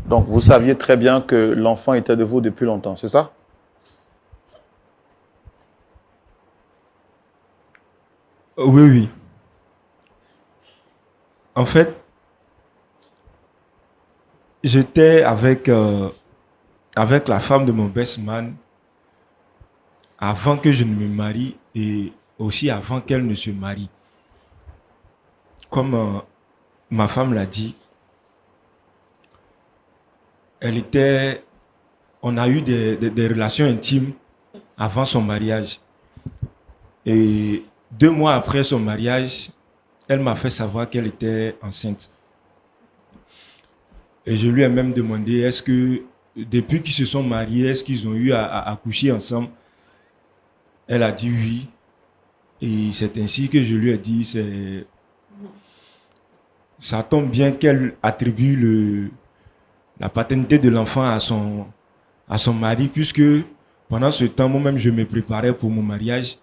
Donc, vous saviez très bien que l'enfant était de vous depuis longtemps, c'est ça? Oui, oui. En fait, j'étais avec la femme de mon best man avant que je ne me marie et aussi avant qu'elle ne se marie. Comme ma femme l'a dit, on a eu des relations intimes avant son mariage. Et 2 mois après son mariage, elle m'a fait savoir qu'elle était enceinte. Et je lui ai même demandé, est-ce que depuis qu'ils se sont mariés, est-ce qu'ils ont eu à coucher ensemble? Elle a dit oui. Et c'est ainsi que je lui ai dit, ça tombe bien qu'elle attribue la paternité de l'enfant à son mari, puisque pendant ce temps, moi-même, je me préparais pour mon mariage.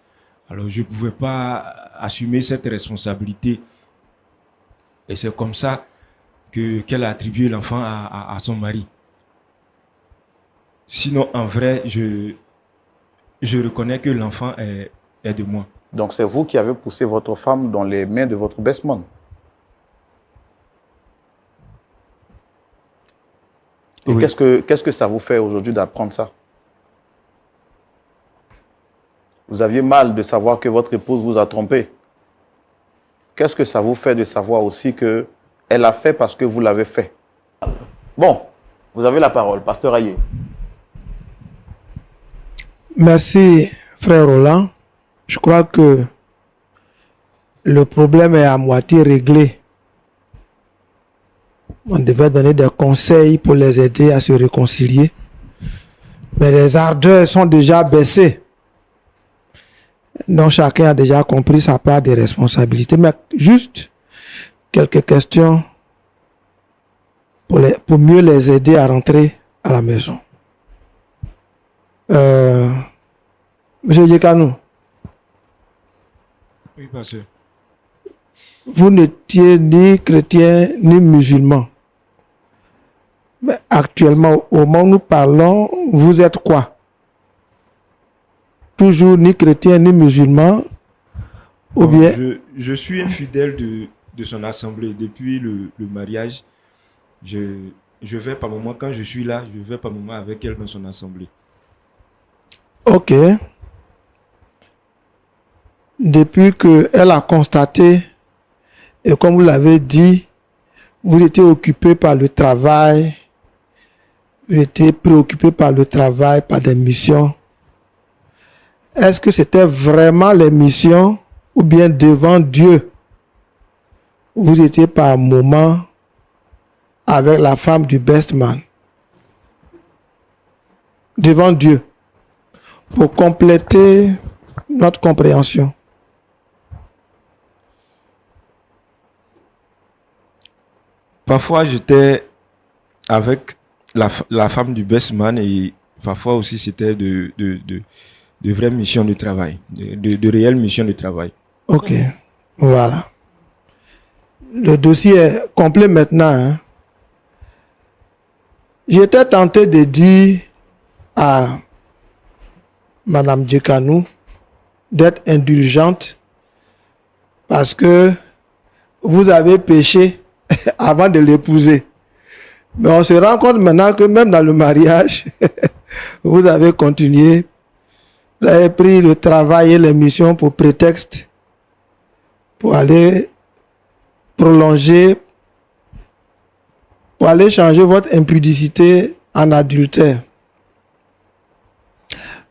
Alors, je ne pouvais pas assumer cette responsabilité. Et c'est comme ça qu'elle a attribué l'enfant à son mari. Sinon, en vrai, je reconnais que l'enfant est de moi. Donc, c'est vous qui avez poussé votre femme dans les mains de votre best man. Et oui. Qu'est-ce que ça vous fait aujourd'hui d'apprendre ça? Vous aviez mal de savoir que votre épouse vous a trompé. Qu'est-ce que ça vous fait de savoir aussi qu'elle a fait parce que vous l'avez fait? Bon, vous avez la parole, pasteur Aye. Merci, frère Roland. Je crois que le problème est à moitié réglé On devait donner des conseils pour les aider à se réconcilier. Mais les ardeurs sont déjà baissées. Donc chacun a déjà compris sa part de responsabilité. Mais juste quelques questions pour mieux les aider à rentrer à la maison. Monsieur Yekanou, Oui, pasteur. vous n'étiez ni chrétien ni musulman. Mais actuellement, au moment où nous parlons, vous êtes quoi? Toujours ni chrétien ni musulman? Ou Bon, bien... je suis un fidèle de son assemblée. Depuis le mariage, je vais par moment, quand je suis là, je vais par moment avec elle dans son assemblée. Ok. Depuis qu'elle a constaté, et comme vous l'avez dit, vous étiez occupé par le travail, vous étiez préoccupé par le travail, par des missions. Est-ce que c'était vraiment les missions ou bien devant Dieu, vous étiez par moment avec la femme du best man? Devant Dieu, pour compléter notre compréhension. Parfois, j'étais avec la femme du best man et parfois aussi c'était de vraies missions de travail, de réelles missions de travail. Ok, voilà. Le dossier est complet maintenant. Hein. J'étais tenté de dire à Madame Djekanou d'être indulgente parce que vous avez péché avant de l'épouser. Mais on se rend compte maintenant que même dans le mariage, vous avez continué. Vous avez pris le travail et les missions pour prétexte pour aller prolonger, pour aller changer votre impudicité en adultère.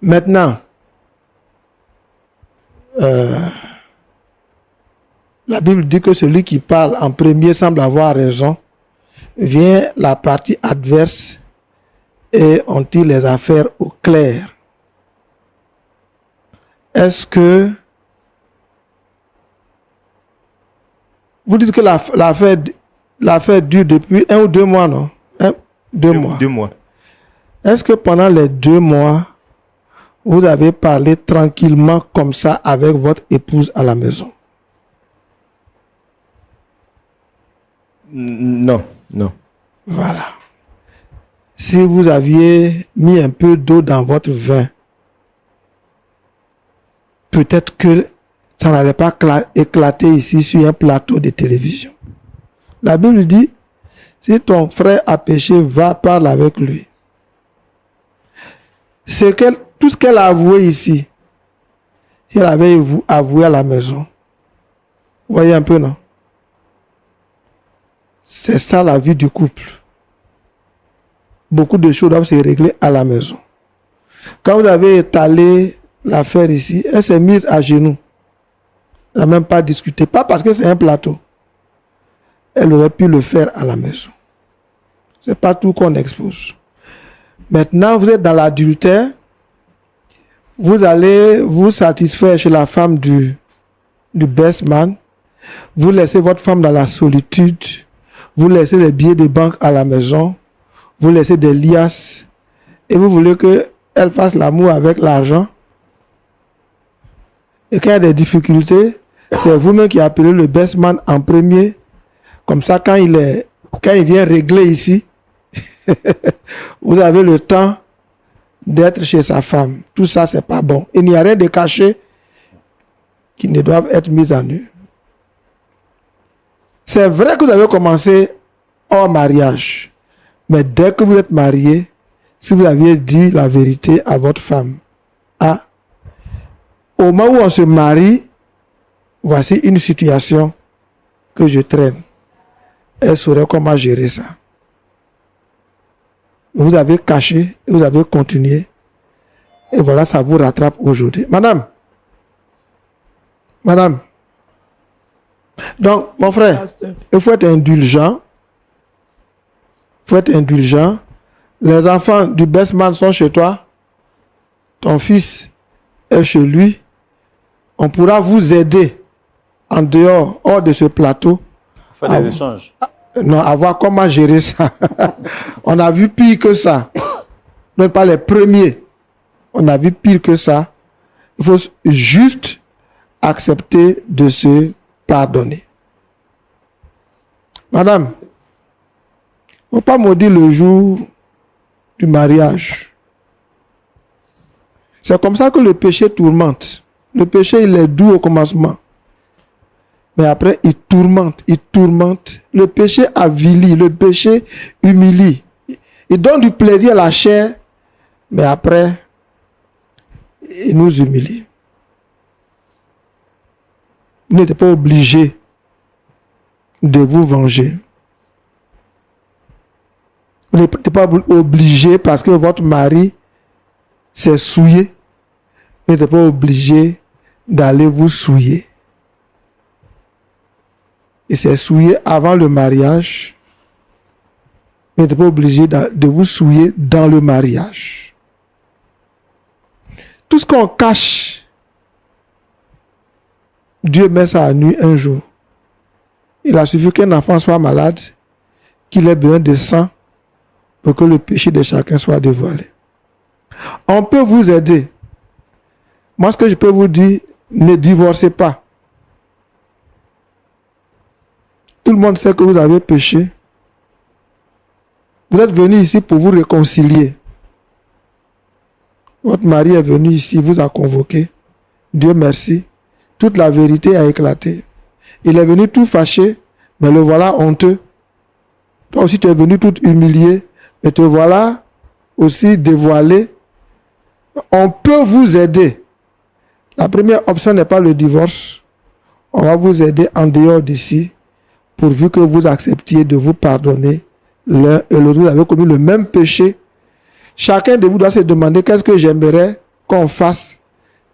Maintenant, la Bible dit que celui qui parle en premier semble avoir raison. Vient la partie adverse et on tire les affaires au clair. Est-ce que vous dites que l'affaire dure depuis 1 ou 2 mois, non? 2 mois. 2 mois. Est-ce que pendant les 2 mois, vous avez parlé tranquillement comme ça avec votre épouse à la maison? Non, non. Voilà. Si vous aviez mis un peu d'eau dans votre vin, peut-être que ça n'allait pas éclater ici sur un plateau de télévision. La Bible dit, si ton frère a péché, va parler avec lui. Tout ce qu'elle a avoué ici, si elle avait avoué à la maison, vous voyez un peu, non? C'est ça la vie du couple. Beaucoup de choses doivent se régler à la maison. Quand vous avez étalé l'affaire ici, elle s'est mise à genoux. Elle n'a même pas discuté. Pas parce que c'est un plateau. Elle aurait pu le faire à la maison. Ce n'est pas tout qu'on expose. Maintenant, vous êtes dans l'adultère. Vous allez vous satisfaire chez la femme du best man. Vous laissez votre femme dans la solitude. Vous laissez les billets de banque à la maison. Vous laissez des liasses. Et vous voulez qu'elle fasse l'amour avec l'argent. Et quand il y a des difficultés, c'est vous-même qui appelez le best man en premier. Comme ça, quand il vient régler ici, vous avez le temps d'être chez sa femme. Tout ça, c'est pas bon. Il n'y a rien de caché qui ne doivent être mis à nu. C'est vrai que vous avez commencé hors mariage. Mais dès que vous êtes marié, si vous aviez dit la vérité à votre femme, au moment où on se marie, voici une situation que je traîne. Elle saurait comment gérer ça. Vous avez caché, vous avez continué. Et voilà, ça vous rattrape aujourd'hui. Madame. Donc, mon frère, il faut être indulgent. faut être indulgent. Les enfants du best man sont chez toi. Ton fils est chez lui. On pourra vous aider en dehors, hors de ce plateau. Faire des échanges. Non, à voir comment gérer ça. On a vu pire que ça. Non, pas les premiers. On a vu pire que ça. Il faut juste accepter de se pardonner. Madame, il ne faut pas maudire le jour du mariage. C'est comme ça que le péché tourmente. Le péché, il est doux au commencement. Mais après, il tourmente, il tourmente. Le péché avilit, le péché humilie. Il donne du plaisir à la chair, mais après, il nous humilie. Vous n'êtes pas obligé de vous venger. Vous n'êtes pas obligé parce que votre mari s'est souillé. Vous n'êtes pas obligé d'aller vous souiller. Il s'est souillé avant le mariage. Vous n'êtes pas obligé de vous souiller dans le mariage. Tout ce qu'on cache, Dieu met ça à nu un jour. Il a suffi qu'un enfant soit malade, qu'il ait besoin de sang pour que le péché de chacun soit dévoilé. On peut vous aider. Moi, ce que je peux vous dire, ne divorcez pas. Tout le monde sait que vous avez péché. Vous êtes venu ici pour vous réconcilier. Votre mari est venu ici, vous a convoqué. Dieu merci. Toute la vérité a éclaté. Il est venu tout fâché, mais le voilà honteux. Toi aussi, tu es venu tout humilié, mais te voilà aussi dévoilé. On peut vous aider. La première option n'est pas le divorce. On va vous aider en dehors d'ici, pourvu que vous acceptiez de vous pardonner. L'un et l'autre, vous avez commis le même péché. Chacun de vous doit se demander qu'est-ce que j'aimerais qu'on fasse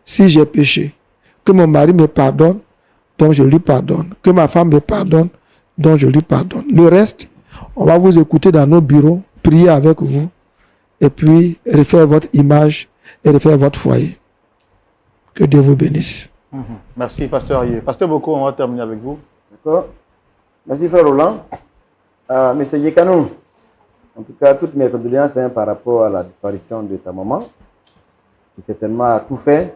si j'ai péché. Que mon mari me pardonne, donc je lui pardonne. Que ma femme me pardonne, donc je lui pardonne. Le reste, on va vous écouter dans nos bureaux, prier avec vous, et puis refaire votre image et refaire votre foyer. Que Dieu vous bénisse. Merci, Pasteur Aye. Pasteur Boko, on va terminer avec vous. D'accord. Merci, frère Roland. Monsieur Yekanou, en tout cas, toutes mes condoléances par rapport à la disparition de ta maman, qui certainement a tout fait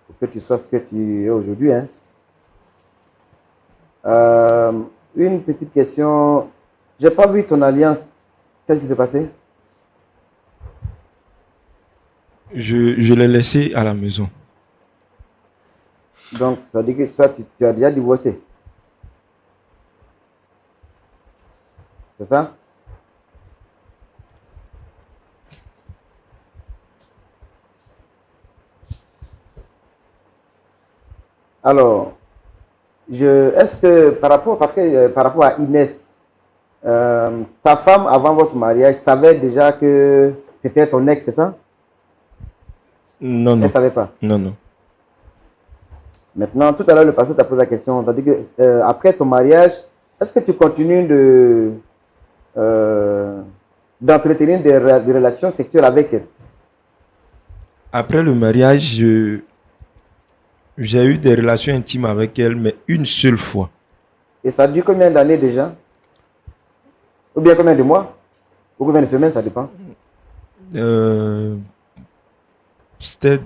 pour que tu sois ce que tu es aujourd'hui. Une petite question. Je n'ai pas vu ton alliance. Qu'est-ce qui s'est passé? Je l'ai laissé à la maison. Donc, ça veut dire que toi, tu as déjà divorcé. C'est ça? Alors, est-ce que par rapport à Inès, ta femme avant votre mariage savait déjà que c'était ton ex, c'est ça? Non, non. Elle ne savait pas. Non, non. Maintenant, tout à l'heure, le pasteur t'a posé la question. C'est-à-dire que après ton mariage, est-ce que tu continues d'entretenir des relations sexuelles avec elle? Après le mariage, j'ai eu des relations intimes avec elle, mais une seule fois. Et ça dure combien d'années déjà? Ou bien combien de mois? Ou combien de semaines, ça dépend? C'était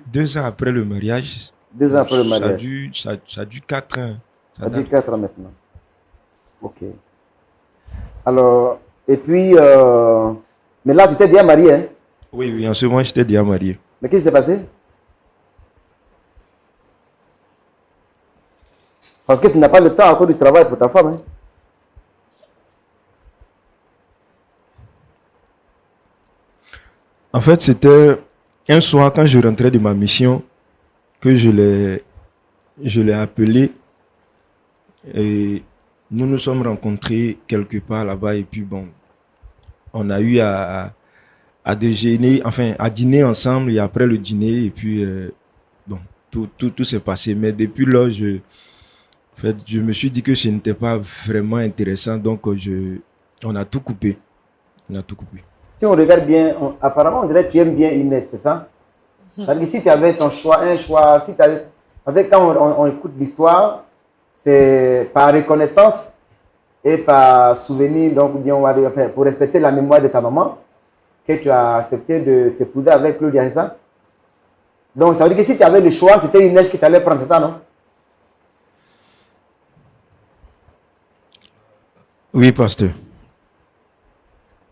deux ans après le mariage. 2 ans après le mariage. Ça a dû 4 ans. Ça dure 4 ans maintenant. Ok. Alors, et puis, mais là, tu étais déjà marié, hein? Oui, oui, en ce moment, j'étais déjà marié. Mais qu'est-ce qui s'est passé? Parce que tu n'as pas le temps encore du travail pour ta femme, hein? En fait, c'était un soir quand je rentrais de ma mission que je l'ai appelé et nous nous sommes rencontrés quelque part là-bas et puis bon, on a eu à déjeuner, enfin à dîner ensemble et après le dîner et puis bon, tout s'est passé. Mais depuis là, je me suis dit que ce n'était pas vraiment intéressant donc on a tout coupé. On a tout coupé. Si on regarde bien, apparemment, on dirait que tu aimes bien Inès, c'est ça? C'est-à-dire que si tu avais ton choix, si tu avais... En fait, quand on écoute l'histoire, c'est par reconnaissance et par souvenir, donc bien, on va dire, pour respecter la mémoire de ta maman, que tu as accepté de t'épouser avec Claudia, c'est ça? Donc, ça veut dire que si tu avais le choix, c'était Inès qui t'allait prendre, c'est ça, non? Oui, pasteur.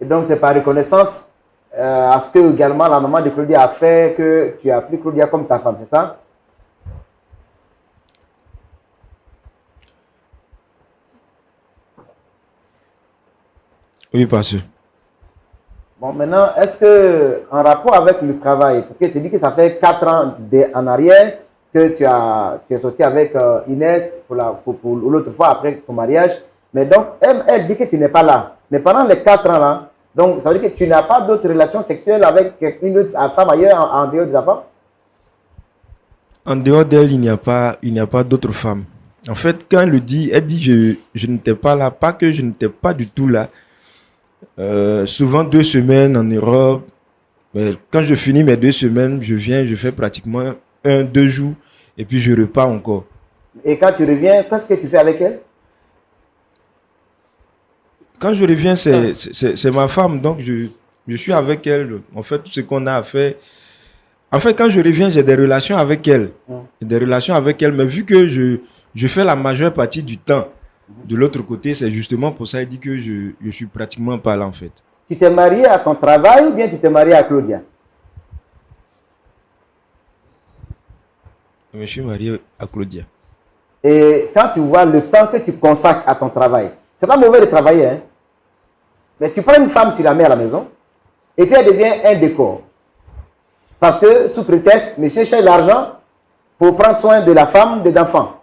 Et donc, c'est par reconnaissance à ce que également la maman de Claudia a fait que tu as pris Claudia comme ta femme, c'est ça? Oui, pasteur. Bon, maintenant, est-ce que, en rapport avec le travail, parce que tu dis que ça fait 4 ans en arrière que tu es sorti avec Inès pour l'autre fois après ton mariage, mais donc, elle dit que tu n'es pas là. Mais pendant les 4 ans là, donc, ça veut dire que tu n'as pas d'autres relations sexuelles avec une autre femme ailleurs en dehors de ta femme? En dehors d'elle, il n'y a pas d'autre femme. En fait, quand elle le dit, elle dit je n'étais pas là, pas que je n'étais pas du tout là. Souvent 2 semaines en Europe. Mais quand je finis mes 2 semaines, je viens, je fais pratiquement 1-2 jours et puis je repars encore. Et quand tu reviens, qu'est-ce que tu fais avec elle? Quand je reviens, c'est ma femme, donc je suis avec elle. En fait, tout ce qu'on a à faire. En fait, quand je reviens, j'ai des relations avec elle. Des relations avec elle, mais vu que je fais la majeure partie du temps de l'autre côté, c'est justement pour ça qu'il dit que je suis pratiquement pas là, en fait. Tu t'es marié à ton travail ou bien tu t'es marié à Claudia? Je suis marié à Claudia. Et quand tu vois le temps que tu consacres à ton travail, c'est pas mauvais de travailler, hein? Mais tu prends une femme, tu la mets à la maison, et puis elle devient un décor. Parce que, sous prétexte, monsieur cherche l'argent pour prendre soin de la femme, des enfants.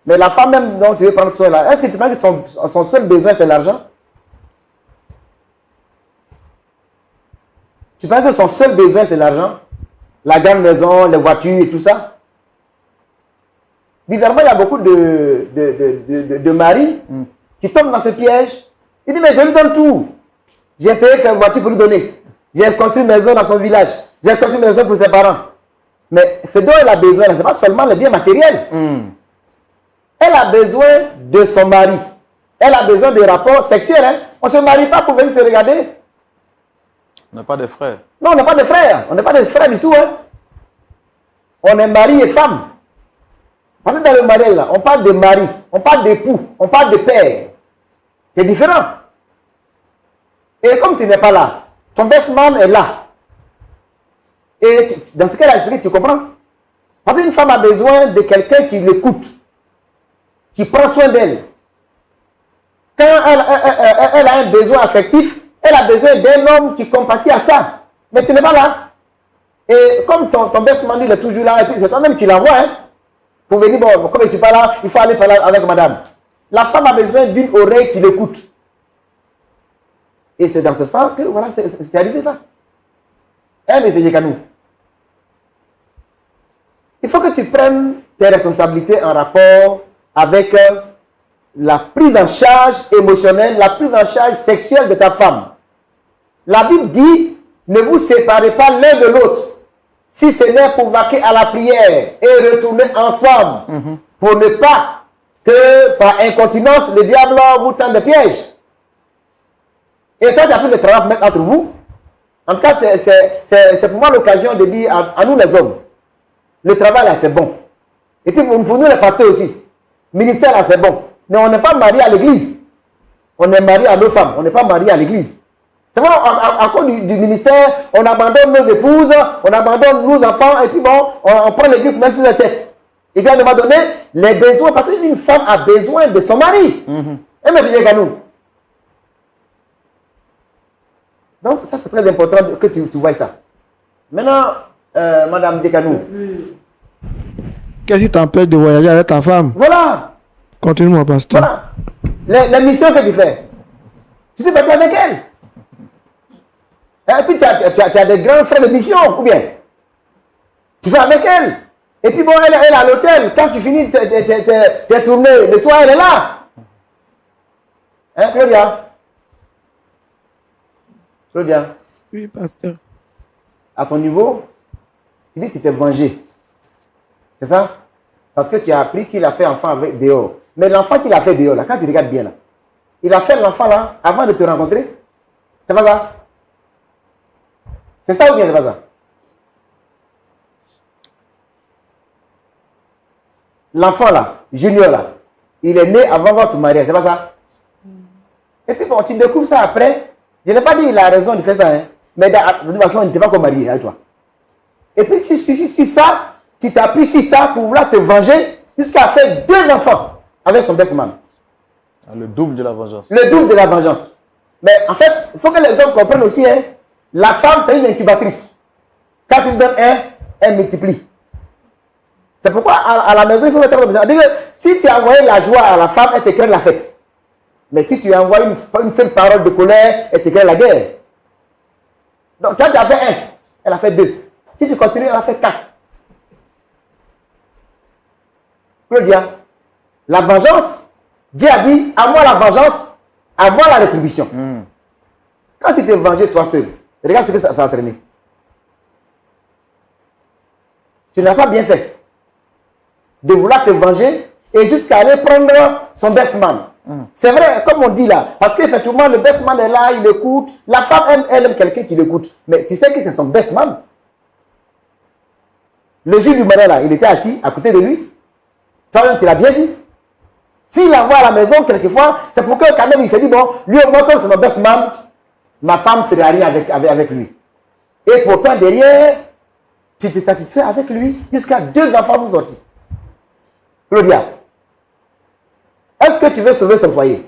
Mais la femme même dont tu veux prendre soin là, est-ce que tu penses que son seul besoin c'est l'argent? Tu penses que son seul besoin c'est l'argent? La grande maison, les voitures et tout ça? Bizarrement, il y a beaucoup de maris qui tombent dans ce piège. Il dit, mais je lui donne tout. J'ai payé sa voiture pour lui donner. J'ai construit une maison dans son village. J'ai construit une maison pour ses parents. Mais ce dont elle a besoin, ce n'est pas seulement les biens matériels. Elle a besoin de son mari. Elle a besoin de rapports sexuels. Hein. On ne se marie pas pour venir se regarder. On n'a pas de frères. Non, on n'a pas de frères. On n'est pas de frères du tout. Hein. On est mari et femme. Parce que dans le mariage, là, on parle de mari, on parle d'époux, on parle de père. C'est différent. Et comme tu n'es pas là, ton best man est là. Et dans ce qu'elle a expliqué, tu comprends? Parce qu'une femme a besoin de quelqu'un qui l'écoute, qui prend soin d'elle. Quand elle a un besoin affectif, elle a besoin d'un homme qui compatit à ça. Mais tu n'es pas là. Et comme ton best man, il est toujours là, et puis c'est toi-même qui l'envoie, hein, pour venir, bon, comme je ne suis pas là, il faut aller parler avec madame. La femme a besoin d'une oreille qui l'écoute. Et c'est dans ce sens que, voilà, c'est arrivé ça. Hein, M. Yekanou? Il faut que tu prennes tes responsabilités en rapport avec la prise en charge émotionnelle, la prise en charge sexuelle de ta femme. La Bible dit, ne vous séparez pas l'un de l'autre, si ce n'est pour vaquer à la prière et retourner ensemble, pour ne pas que par incontinence, le diable vous tende des pièges. Et toi, tu as pris le travail pour mettre entre vous. En tout cas, c'est pour moi l'occasion de dire à nous les hommes, le travail là, c'est bon. Et puis pour nous les pasteurs aussi, ministère là, c'est bon. Mais on n'est pas marié à l'église. On est marié à nos femmes, on n'est pas marié à l'église. C'est vrai, à cause du ministère, on abandonne nos épouses, on abandonne nos enfants, et puis bon, on prend l'église pour mettre sur la tête. Et puis à un moment donné, les besoins, parce qu'une femme a besoin de son mari. Et M. Yekanou. Donc, ça c'est très important que tu vois ça. Maintenant, Madame Yekanou. Qu'est-ce qui t'empêche de voyager avec ta femme? Voilà. Continue, mon pasteur. Voilà. Les missions que tu fais. Tu sais pas avec elle. Et puis, tu as des grands frais de mission, ou bien? Tu fais avec elle. Et puis, bon, elle est à l'hôtel. Quand tu finis tes tournées, le soir, elle est là. Hein, Claudia? Claudia, Oui, pasteur. à ton niveau, tu dis que tu t'es vengé. C'est ça? Parce que tu as appris qu'il a fait enfant avec dehors. Mais l'enfant qu'il a fait dehors, là, quand tu regardes bien, là, il a fait l'enfant là avant de te rencontrer. C'est pas ça? C'est ça ou bien c'est pas ça? L'enfant là, Junior là, il est né avant votre mariage, c'est pas ça? Et puis bon, tu découvres ça après. Je n'ai pas dit qu'il a raison de faire ça, hein. Mais de toute façon, il n'était pas encore marié avec toi. Et puis si ça, tu t'appuies sur ça pour vouloir te venger jusqu'à faire 2 enfants avec son best man. Le double de la vengeance. Le double de la vengeance. Mais en fait, il faut que les hommes comprennent aussi, hein, la femme, c'est une incubatrice. Quand tu lui donnes un, elle multiplie. C'est pourquoi à la maison, il faut mettre en place. Si tu as envoyé la joie à la femme, elle te crée la fête. Mais si tu envoies une seule parole de colère, elle te crée la guerre. Donc, quand tu as fait 1, elle a fait 2. Si tu continues, elle a fait 4. Claudia, la vengeance, Dieu a dit, à moi la vengeance, à moi la rétribution. Quand tu t'es vengé toi seul, regarde ce que ça a entraîné. Tu n'as pas bien fait de vouloir te venger et jusqu'à aller prendre son best man. C'est vrai, comme on dit là, parce qu'effectivement, le best man est là, il écoute. La femme, elle aime quelqu'un qui l'écoute. Mais tu sais que c'est son best man. Le jour du mariage là, il était assis à côté de lui. Toi-même, tu l'as bien vu. S'il l'envoie à la maison, quelquefois, c'est pour que quand même, il se dit, bon, lui au moins, comme c'est mon best man, ma femme ne fera rien avec lui. Et pourtant, derrière, tu te satisfais avec lui jusqu'à 2 enfants sont sortis. Claudia, est-ce que tu veux sauver ton foyer?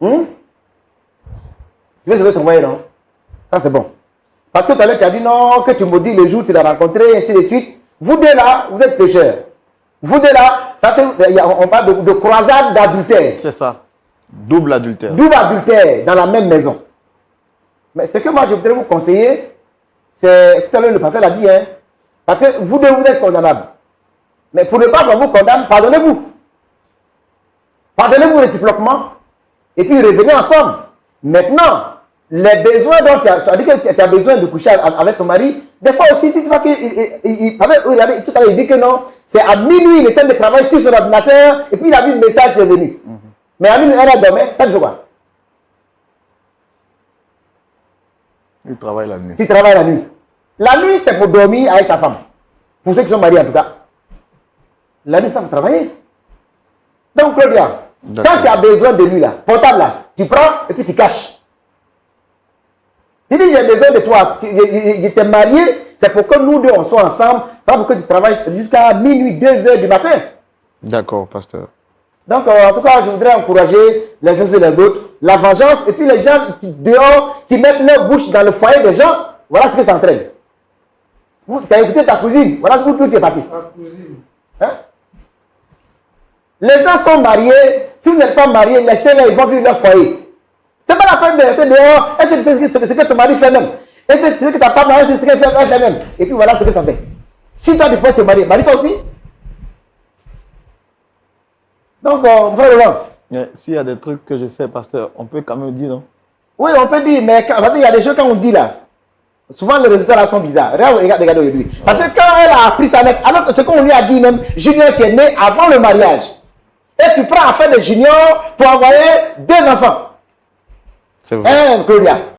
Tu veux sauver ton foyer, non? Ça, c'est bon. Parce que tout à l'heure, tu as dit non, que tu maudis le jour où tu l'as rencontré, et ainsi de suite. Vous deux là, vous êtes pécheurs. Vous deux là, ça fait, on parle de croisade d'adultère. C'est ça. Double adultère. Double adultère dans la même maison. Mais ce que moi, je voudrais vous conseiller, c'est, tout à l'heure, le pasteur l'a dit, hein, parce que vous deux, vous êtes condamnables. Mais pour ne pas qu'on vous condamne, pardonnez-vous. Pardonnez-vous réciproquement. Et puis revenez ensemble. Maintenant, les besoins dont tu as dit que tu as besoin de coucher avec ton mari, des fois aussi, si tu vois qu'il tout à l'heure, il dit que non, c'est à minuit, il est temps de travailler sur son ordinateur, et puis il a vu le message qui est venu. Mais à minuit, elle a dormi, tu fais quoi? Il travaille la nuit. Tu travailles la nuit. La nuit, c'est pour dormir avec sa femme. Pour ceux qui sont mariés, en tout cas. La nuit, ça pour travailler. Donc, Claudia, quand tu as besoin de lui, là, portable, là, tu prends et puis tu caches. Tu dis, j'ai besoin de toi. Je t'ai marié, c'est pour que nous deux, on soit ensemble. C'est pour que tu travailles jusqu'à minuit, 2 heures du matin. D'accord, pasteur. Donc, en tout cas, je voudrais encourager les uns et les autres, la vengeance, et puis les gens qui, dehors, qui mettent leur bouche dans le foyer des gens, voilà ce que ça entraîne. Tu as écouté ta cousine, voilà où tu es parti. Ta cousine. Hein? Les gens sont mariés, si vous n'êtes pas mariés, laissez-les, ils vont vivre leur foyer. Ce n'est pas la peine de rester dehors, et c'est ce que ton mari fait même. Et c'est ce que ta femme a, c'est ce qu'elle fait même. Et puis voilà ce que ça fait. Si toi tu peux te marier, marie-toi aussi. Donc, on va le voir. S'il y a des trucs que je sais, pasteur, on peut quand même dire, non? Oui, on peut dire, mais il y a des choses quand on dit là, souvent les résultats là sont bizarres. Regardez aujourd'hui. Parce que quand elle a appris ça net, alors que ce qu'on lui a dit même, Junior qui est né avant le mariage, et tu prends affaire de Junior pour envoyer 2 enfants. C'est vrai. Claudia.